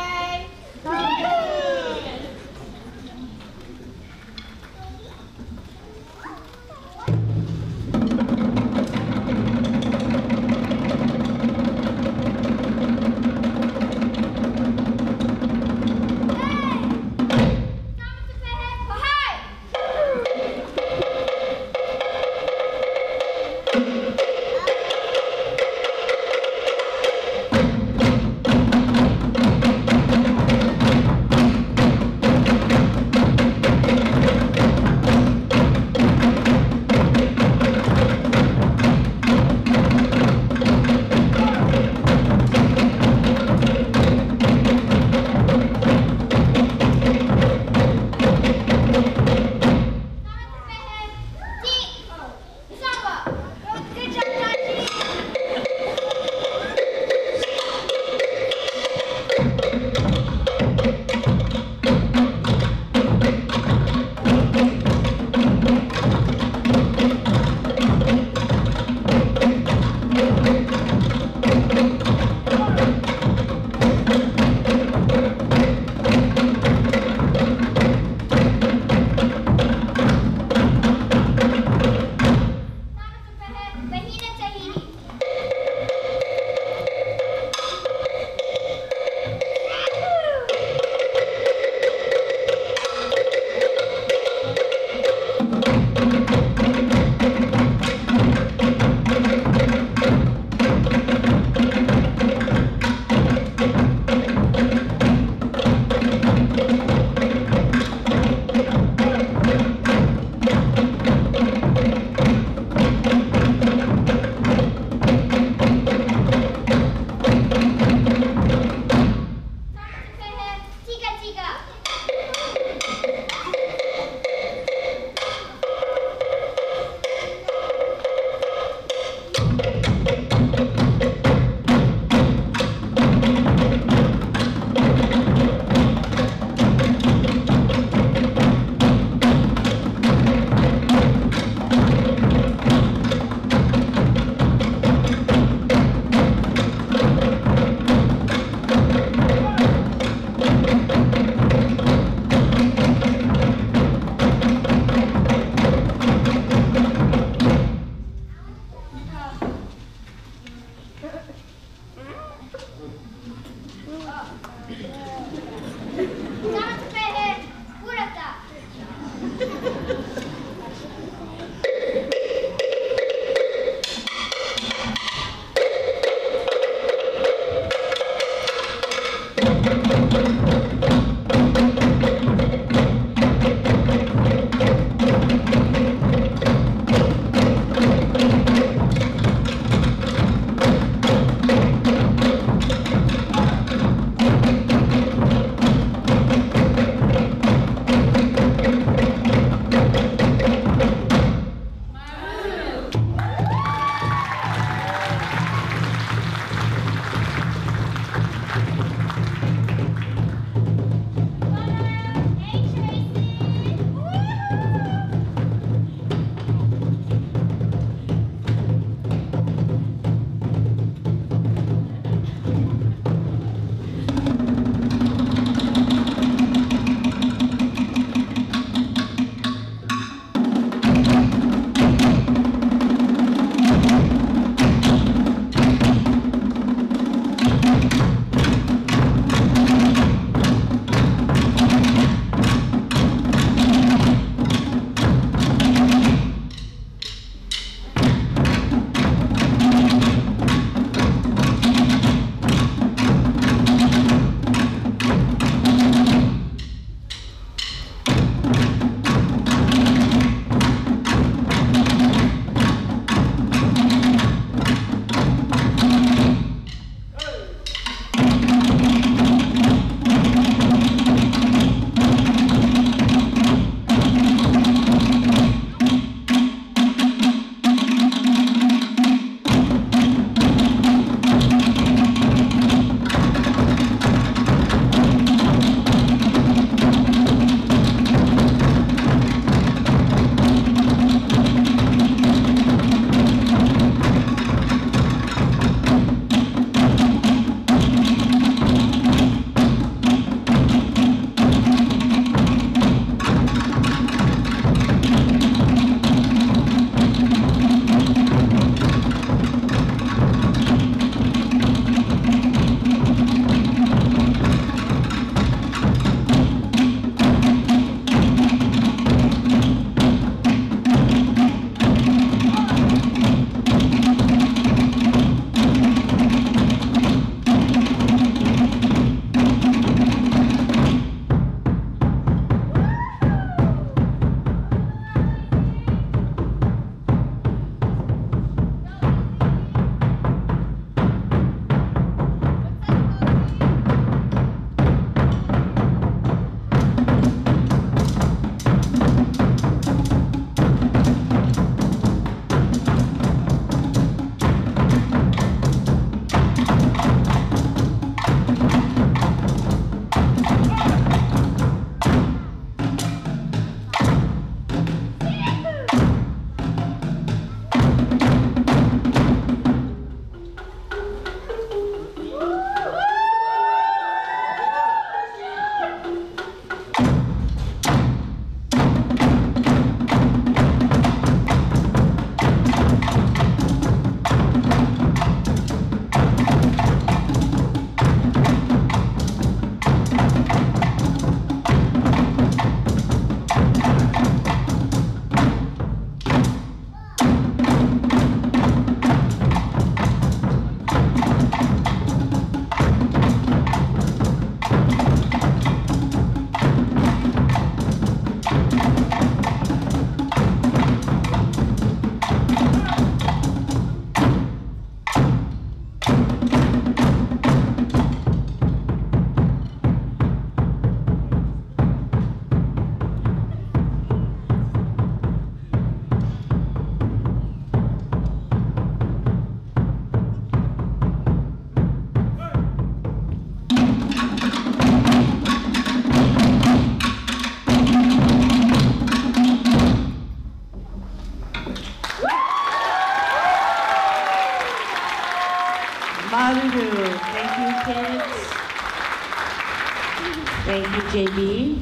JB.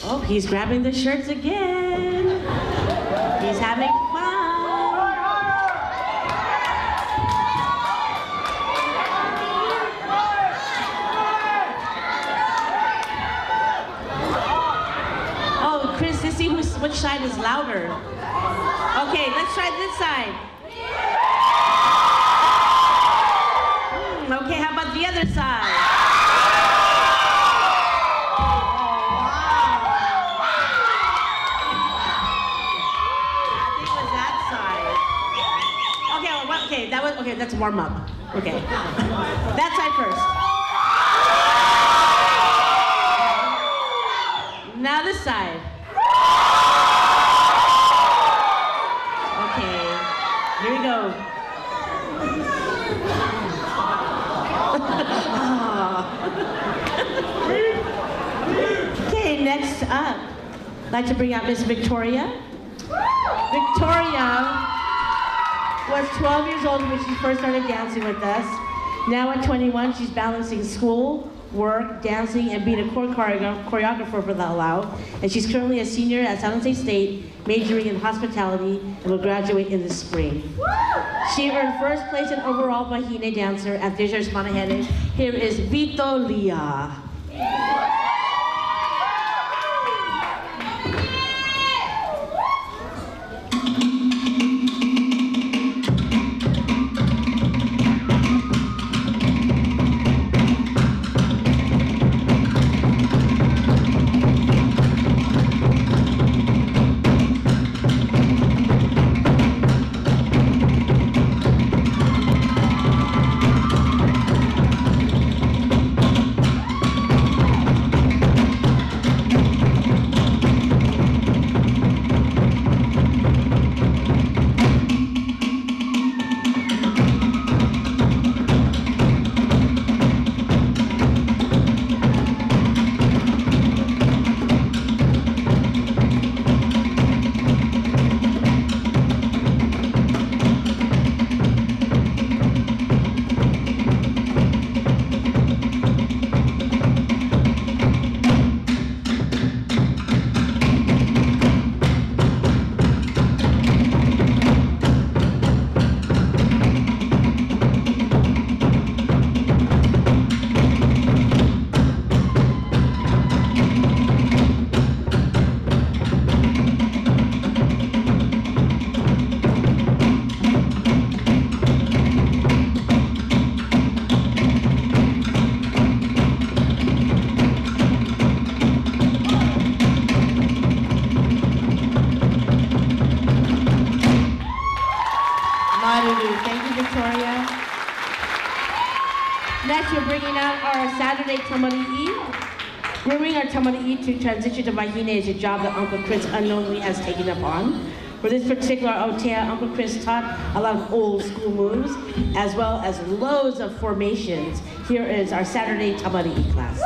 Oh, he's grabbing the shirts again. He's having fun. Oh, Chris, let's see which side is louder. Okay, let's try this side. Okay, how about the other side? Okay, that's warm up. Okay. That side first. Now this side. Okay. Here we go. Okay, next up, I'd like to bring out Miss Victoria. Victoria was 12 years old when she first started dancing with us. Now at 21, she's balancing school, work, dancing, and being a choreographer for the Halau. And she's currently a senior at San Jose State, majoring in hospitality, and will graduate in the spring. She earned first place in overall Wahine dancer at this year's Manahene. Here is Vito Lia. Next, we're bringing out our Saturday Tamari'i. Grooming our Tamari'i to transition to Wahine is a job that Uncle Chris unknowingly has taken up on. For this particular Ote'a, Uncle Chris taught a lot of old school moves, as well as loads of formations. Here is our Saturday Tamari'i class.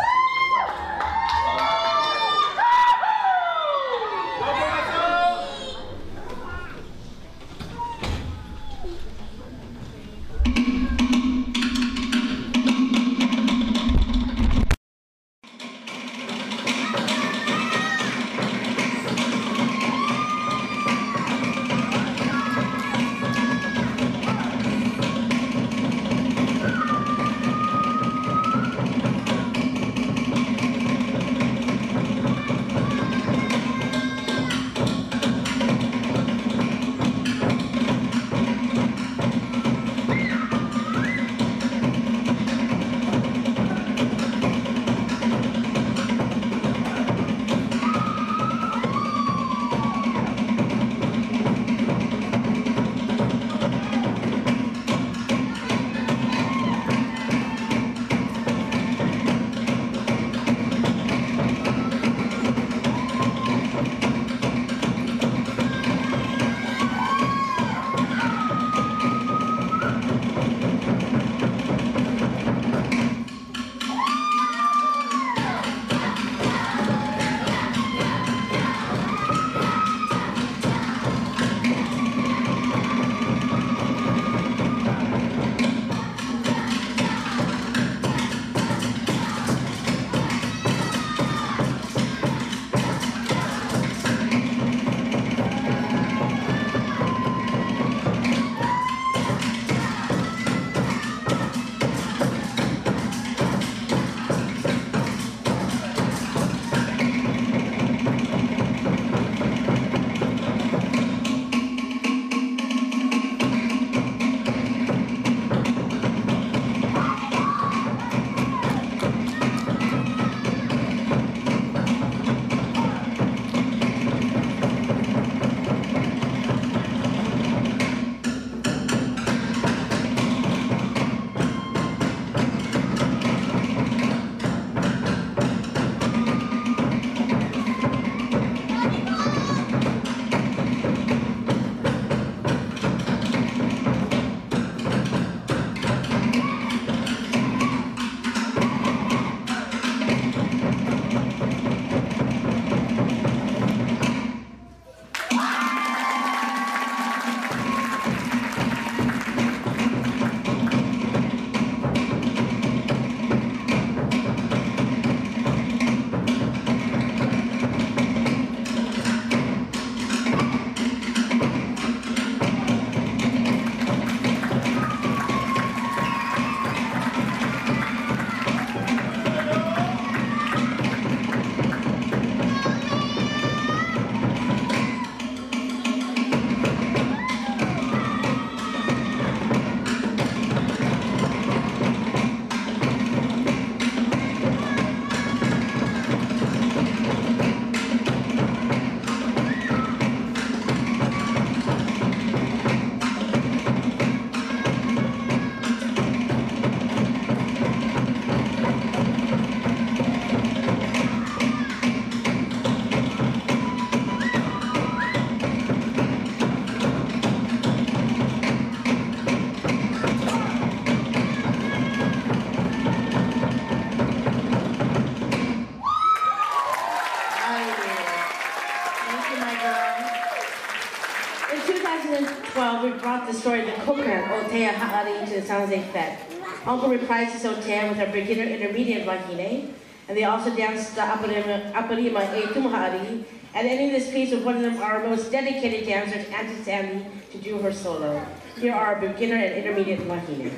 out the story, the coconut, Ote'a ha'ari, to the sounds like that. Uncle reprises Ote'a with our beginner intermediate wahine, and they also dance the aparima e tumuha'ari, and ending this piece with one of them, our most dedicated dancers, Auntie Sandy, to do her solo. Here are our beginner and intermediate wahine.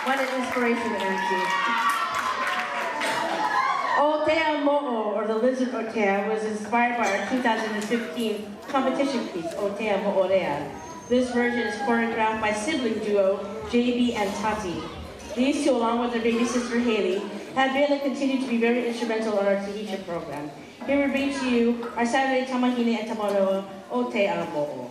What an inspiration, Nancy. Ote'a Mo'o, or the lizard Ote'a, was inspired by our 2015 competition piece, Ote'a Mo'orea. This version is choreographed by sibling duo JB and Tati. These two, along with their baby sister Haley, have been and continue to be very instrumental in our Tahitian program. Here we bring to you our Saturday Tamahine and Tamanoa, Ote'a Mo'o.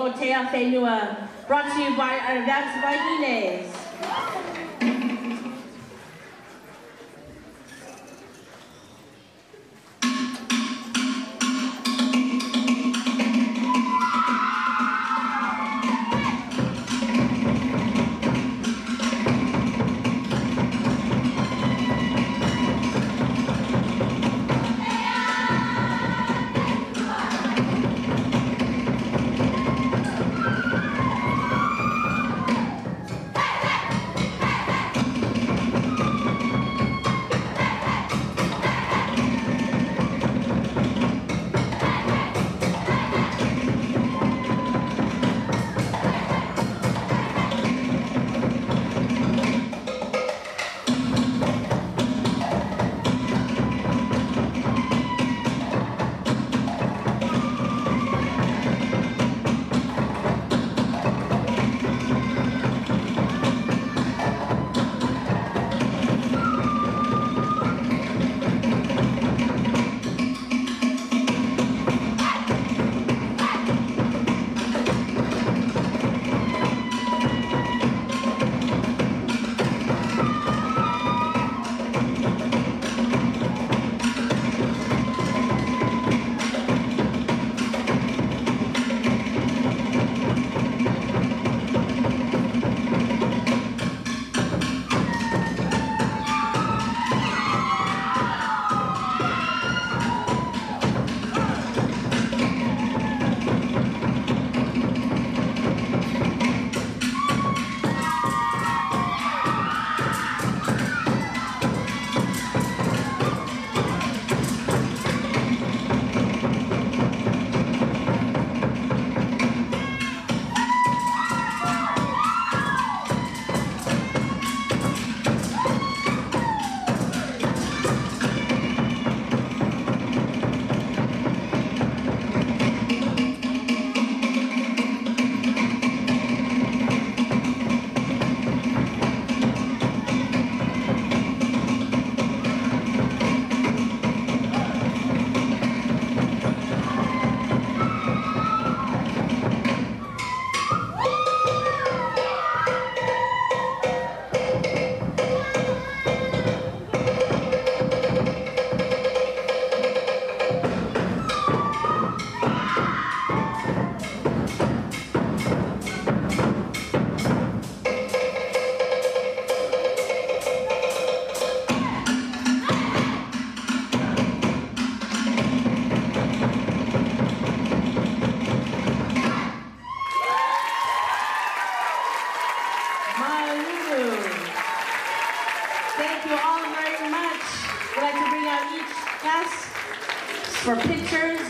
Ote'a Whenua, brought to you by our advanced Wahines. Hey!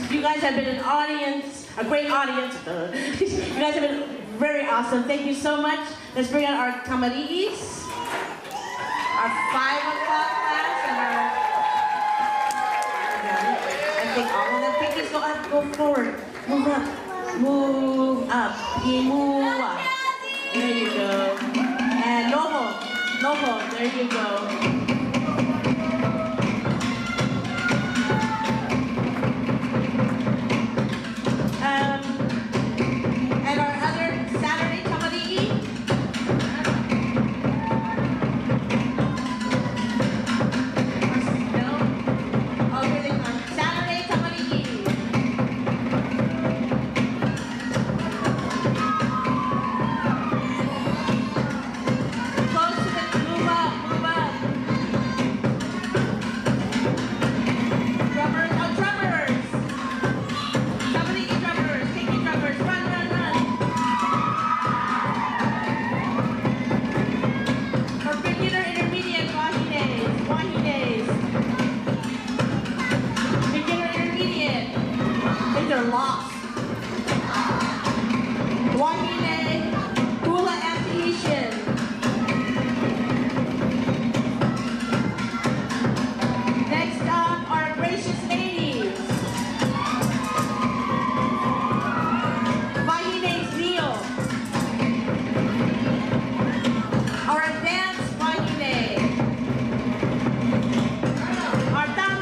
You guys have been an audience, a great audience. You guys have been very awesome. Thank you so much. Let's bring out our kamari'is, our 5 o'clock class, and I think all of them. Pinkies, go forward. Move up. Move up. Move up. There you go. And Noho. There you go. And our other Saturday kamari'i. No? Oh, here they come. Saturday kamari'i. Close to the, move up. Drummers, oh drummers. Kamari'i drummers, pinky drummers, run. For beginner, intermediate, wahines. Beginner, intermediate. I think they're lost. Wahine, hula and Tahitian. Next up, our gracious ladies. Wahines kneel. Our advanced wahine. Our tane.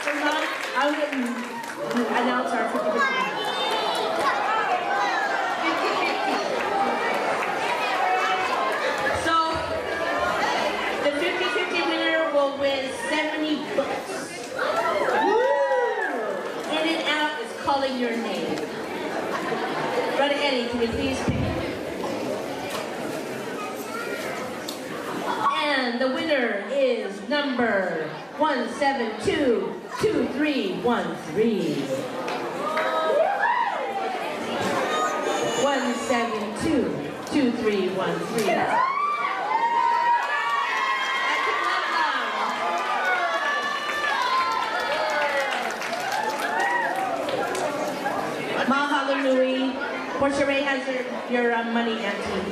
I'm going to announce our 50-50. So, the 50-50 winner will win 70 bucks. In and out is calling your name. Brother Eddie, can you please pick? And the winner is number 1722313. 1722313. Mahalo nui. Portia Ray has your money, Auntie.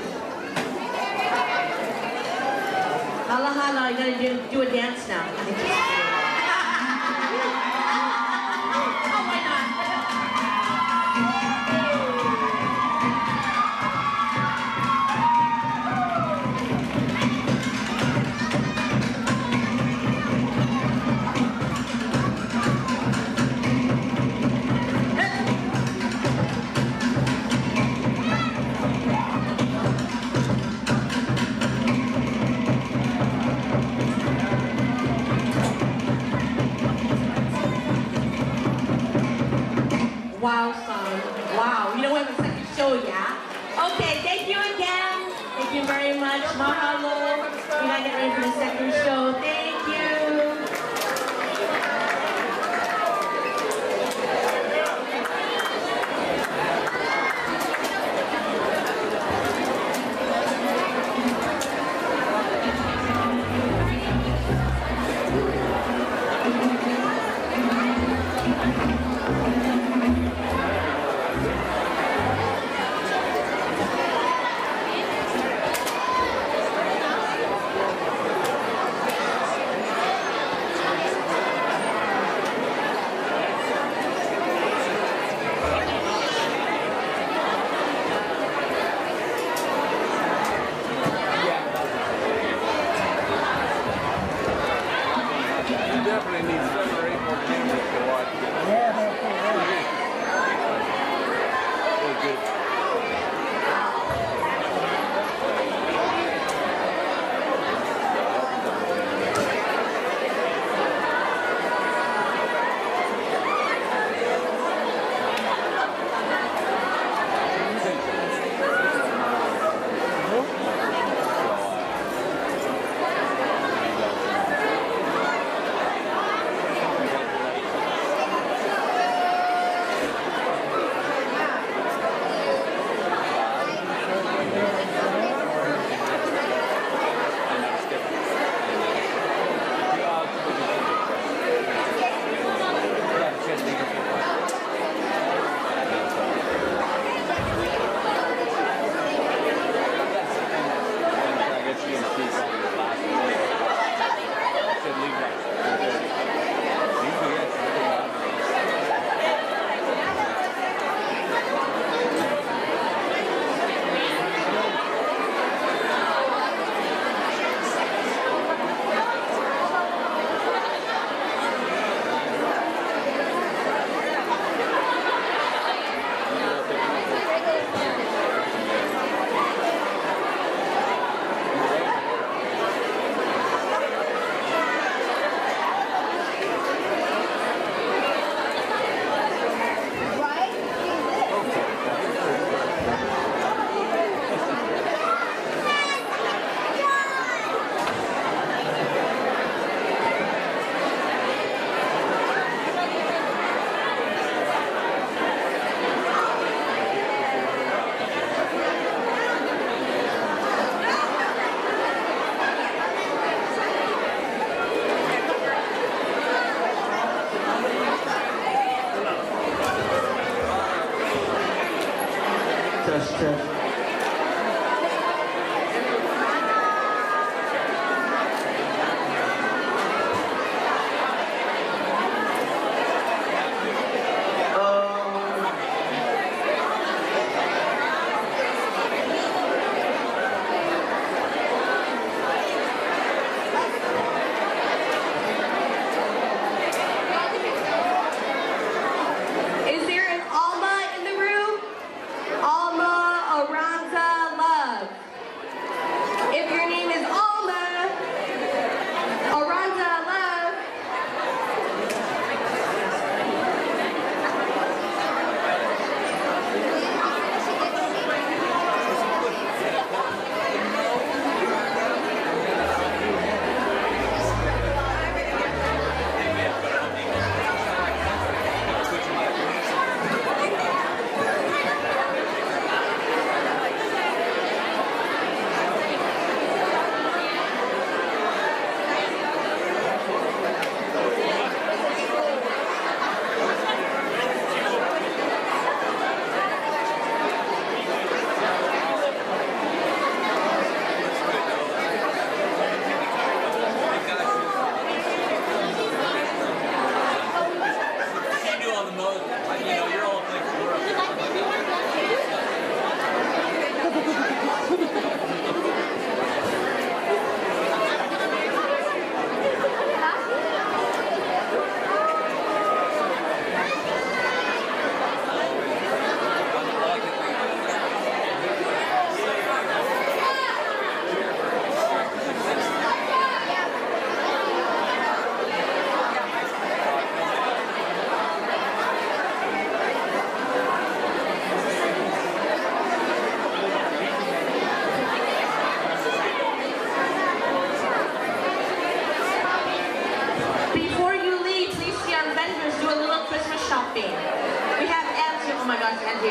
Hala hala, you gotta do a dance now. Oh, why not? Wow, son. Wow. You know we have a second show, yeah? Okay, thank you again. Thank you very much. Mahalo. We gotta get ready for the second show. Thank you.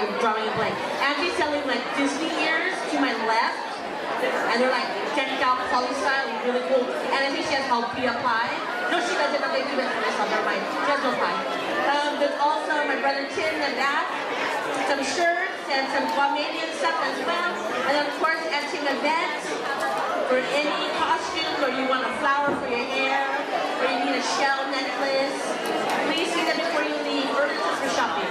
I'm drawing a blank. Angie's selling like Disney ears to my left, and they're like decked out collie style, like really cool. And I think she has Hoi'ke pie. No, she doesn't. No, they do that for herself. Never mind. She has no pie. There's also my brother Tim in the back, some shirts and some Guamanian stuff as well. And then of course, Auntie Yvette for any costumes, or you want a flower for your hair, or you need a shell necklace. Please see them before you leave, or just for shopping.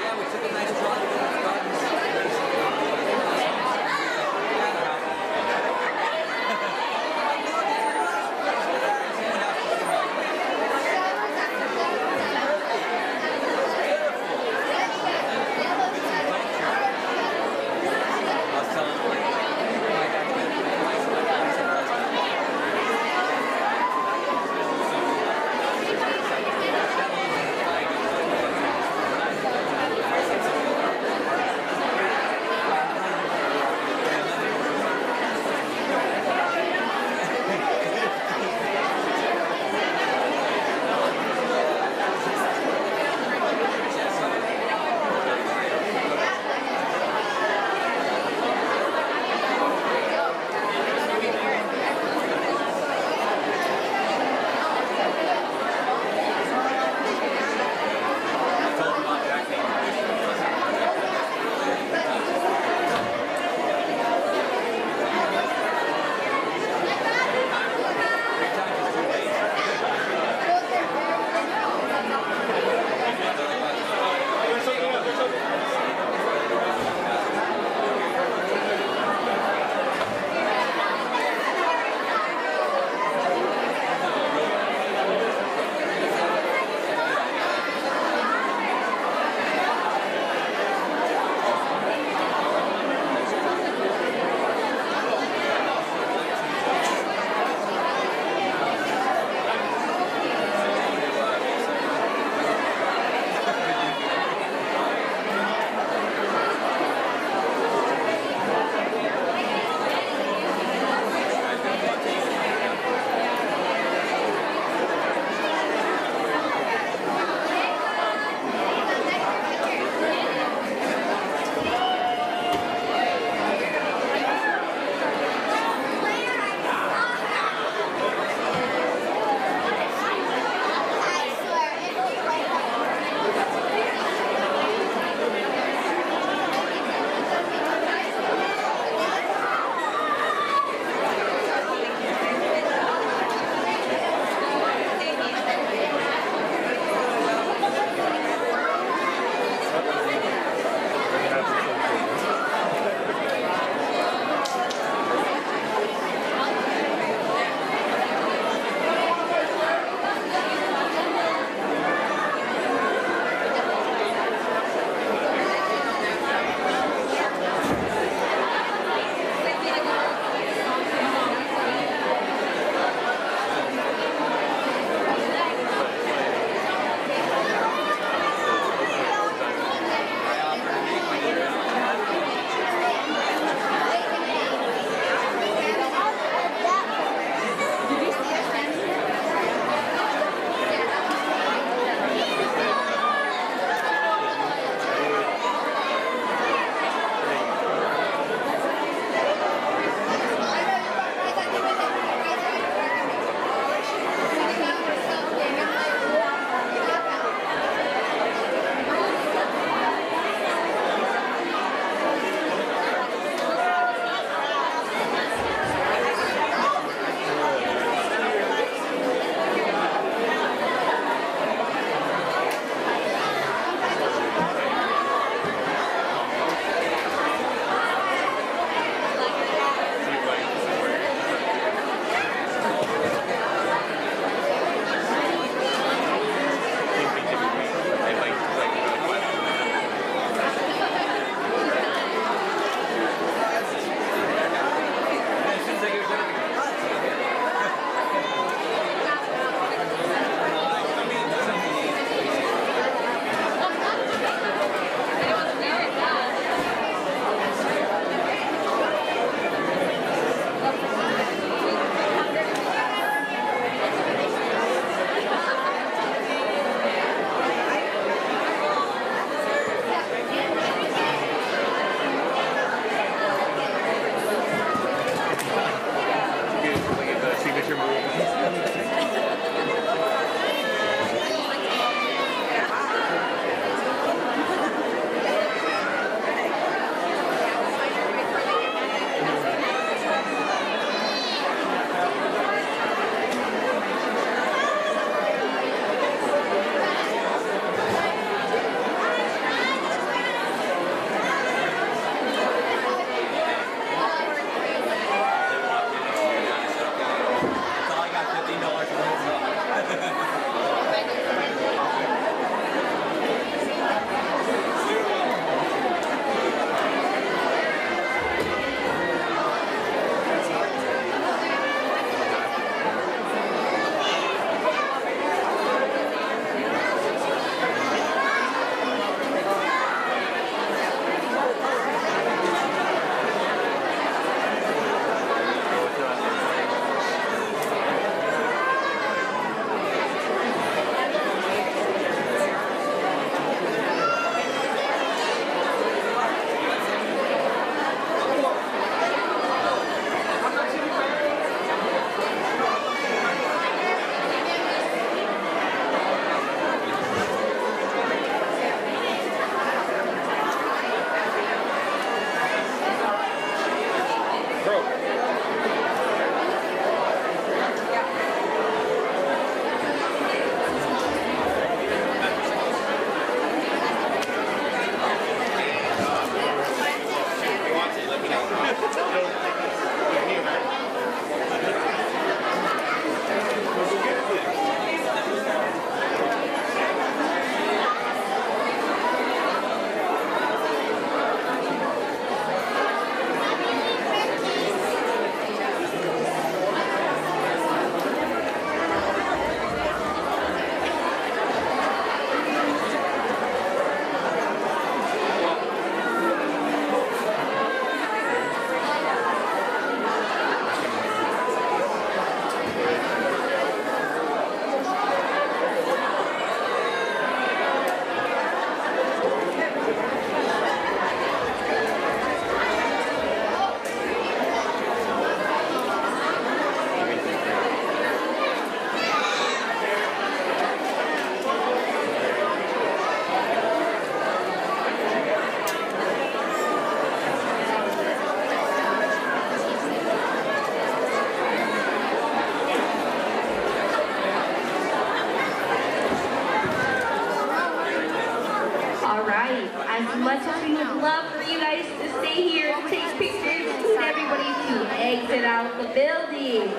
as much as we would love for you guys to stay here and take pictures, we need everybody to exit out the building.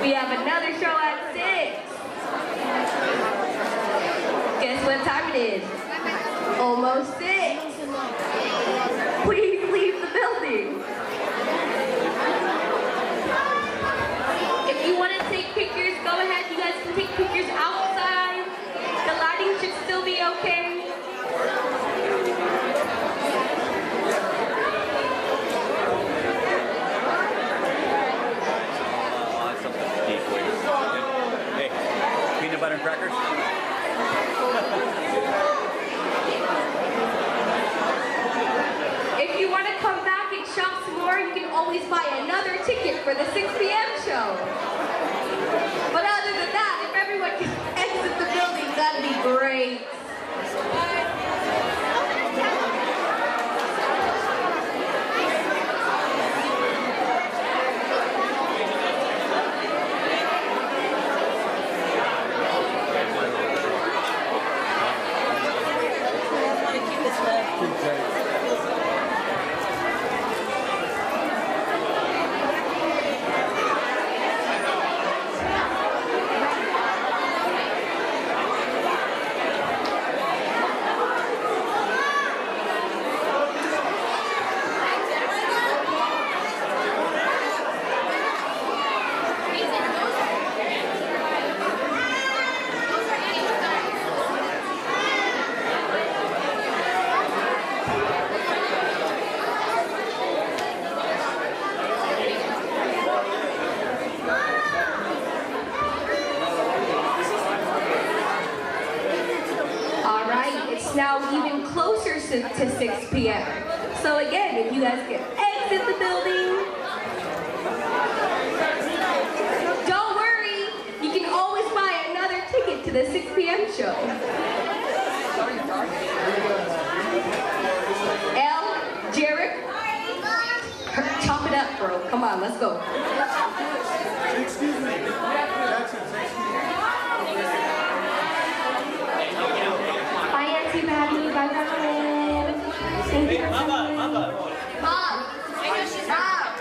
We have another show at 6. Guess what time it is? Almost 6. Please leave the building. If you want to take pictures, go ahead. You guys can take pictures outside. The lighting should still be okay. Hey, peanut butter and crackers? If you want to come back and shop some more, you can always buy another ticket for the 6 p.m. show. But other than that, if everyone can exit the building, that'd be great. Now even closer to 6 p.m. So again, if you guys can exit the building, don't worry, you can always buy another ticket to the 6 p.m. show. L, Jared, chop it up, bro. Come on, let's go. Excuse me. Maddie, bye bye. Thank you for coming. Mom, stop.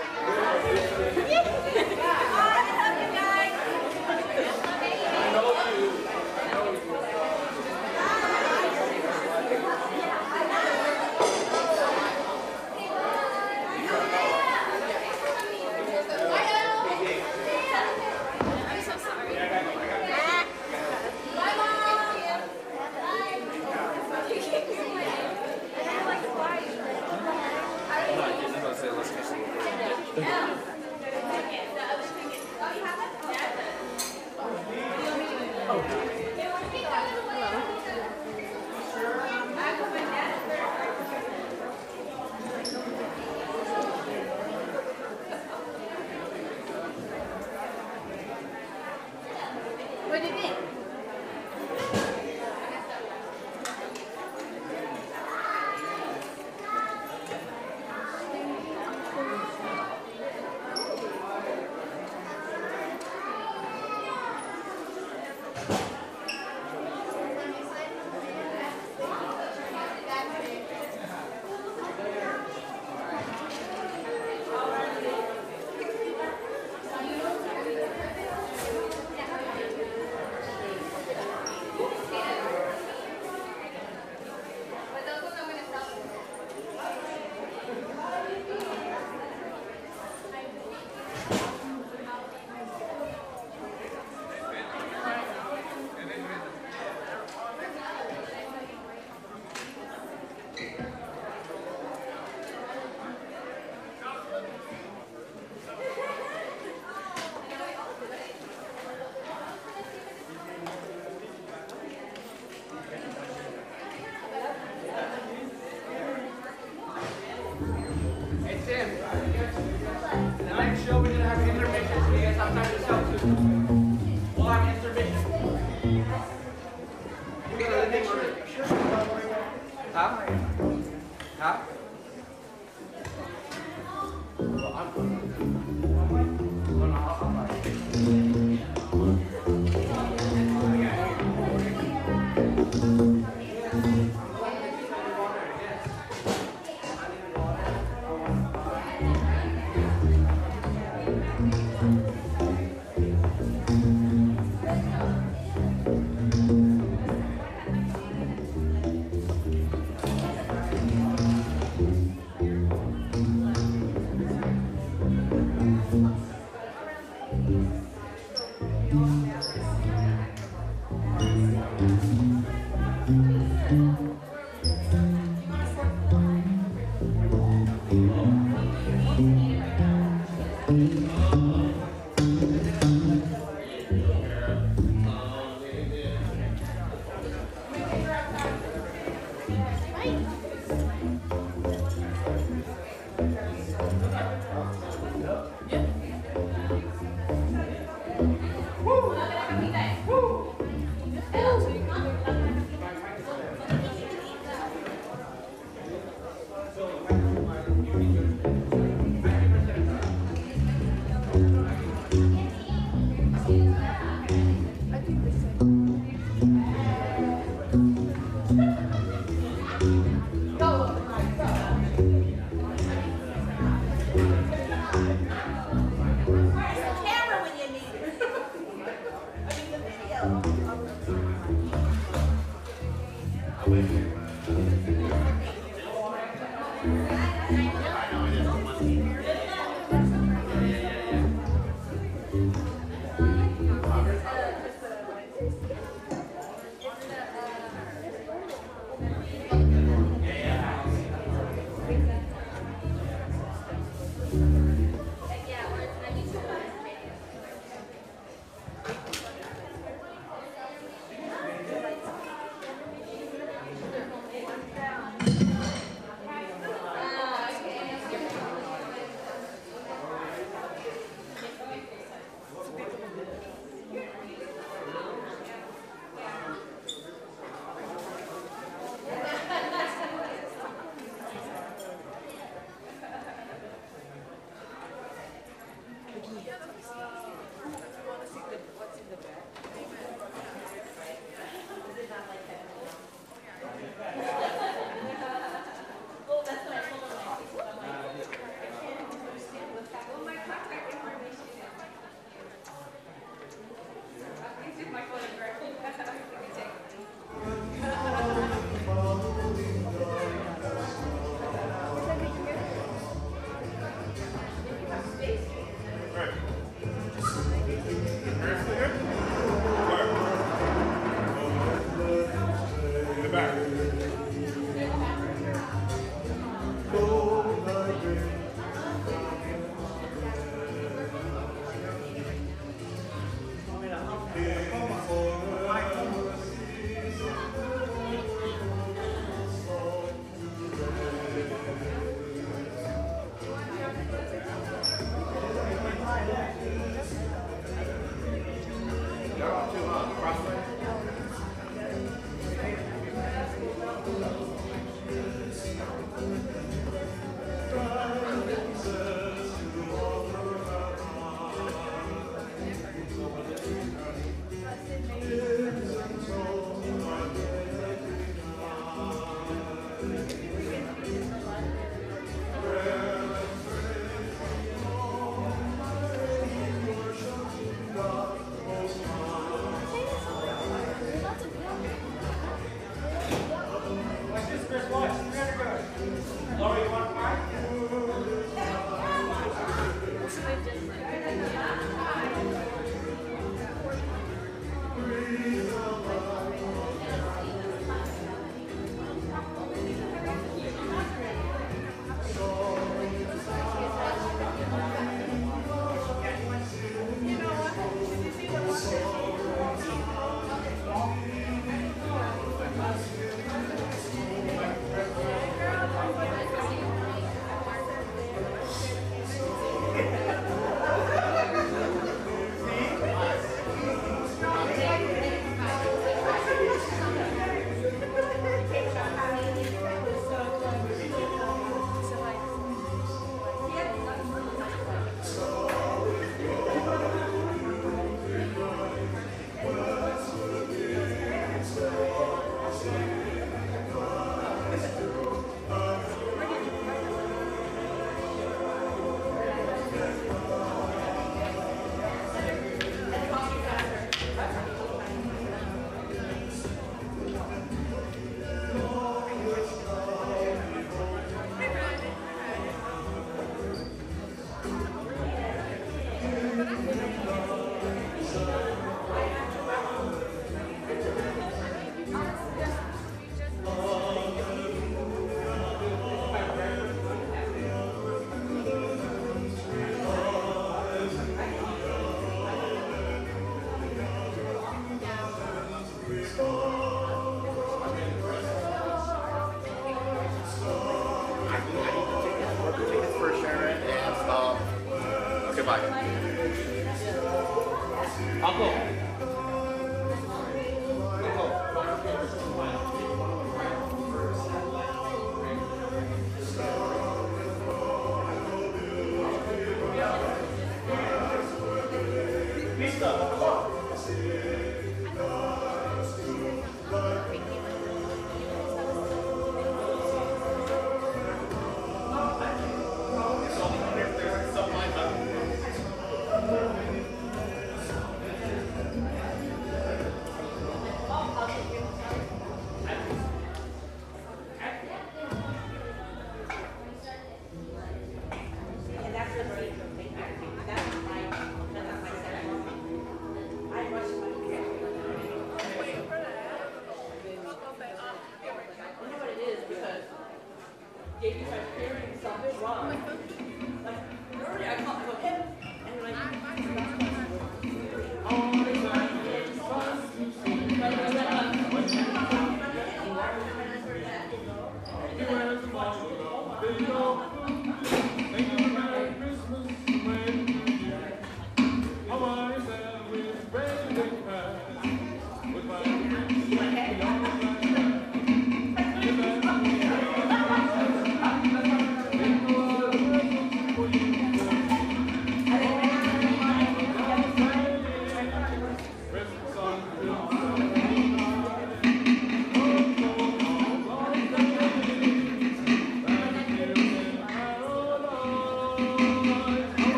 What do you think?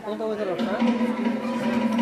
All the way to the front?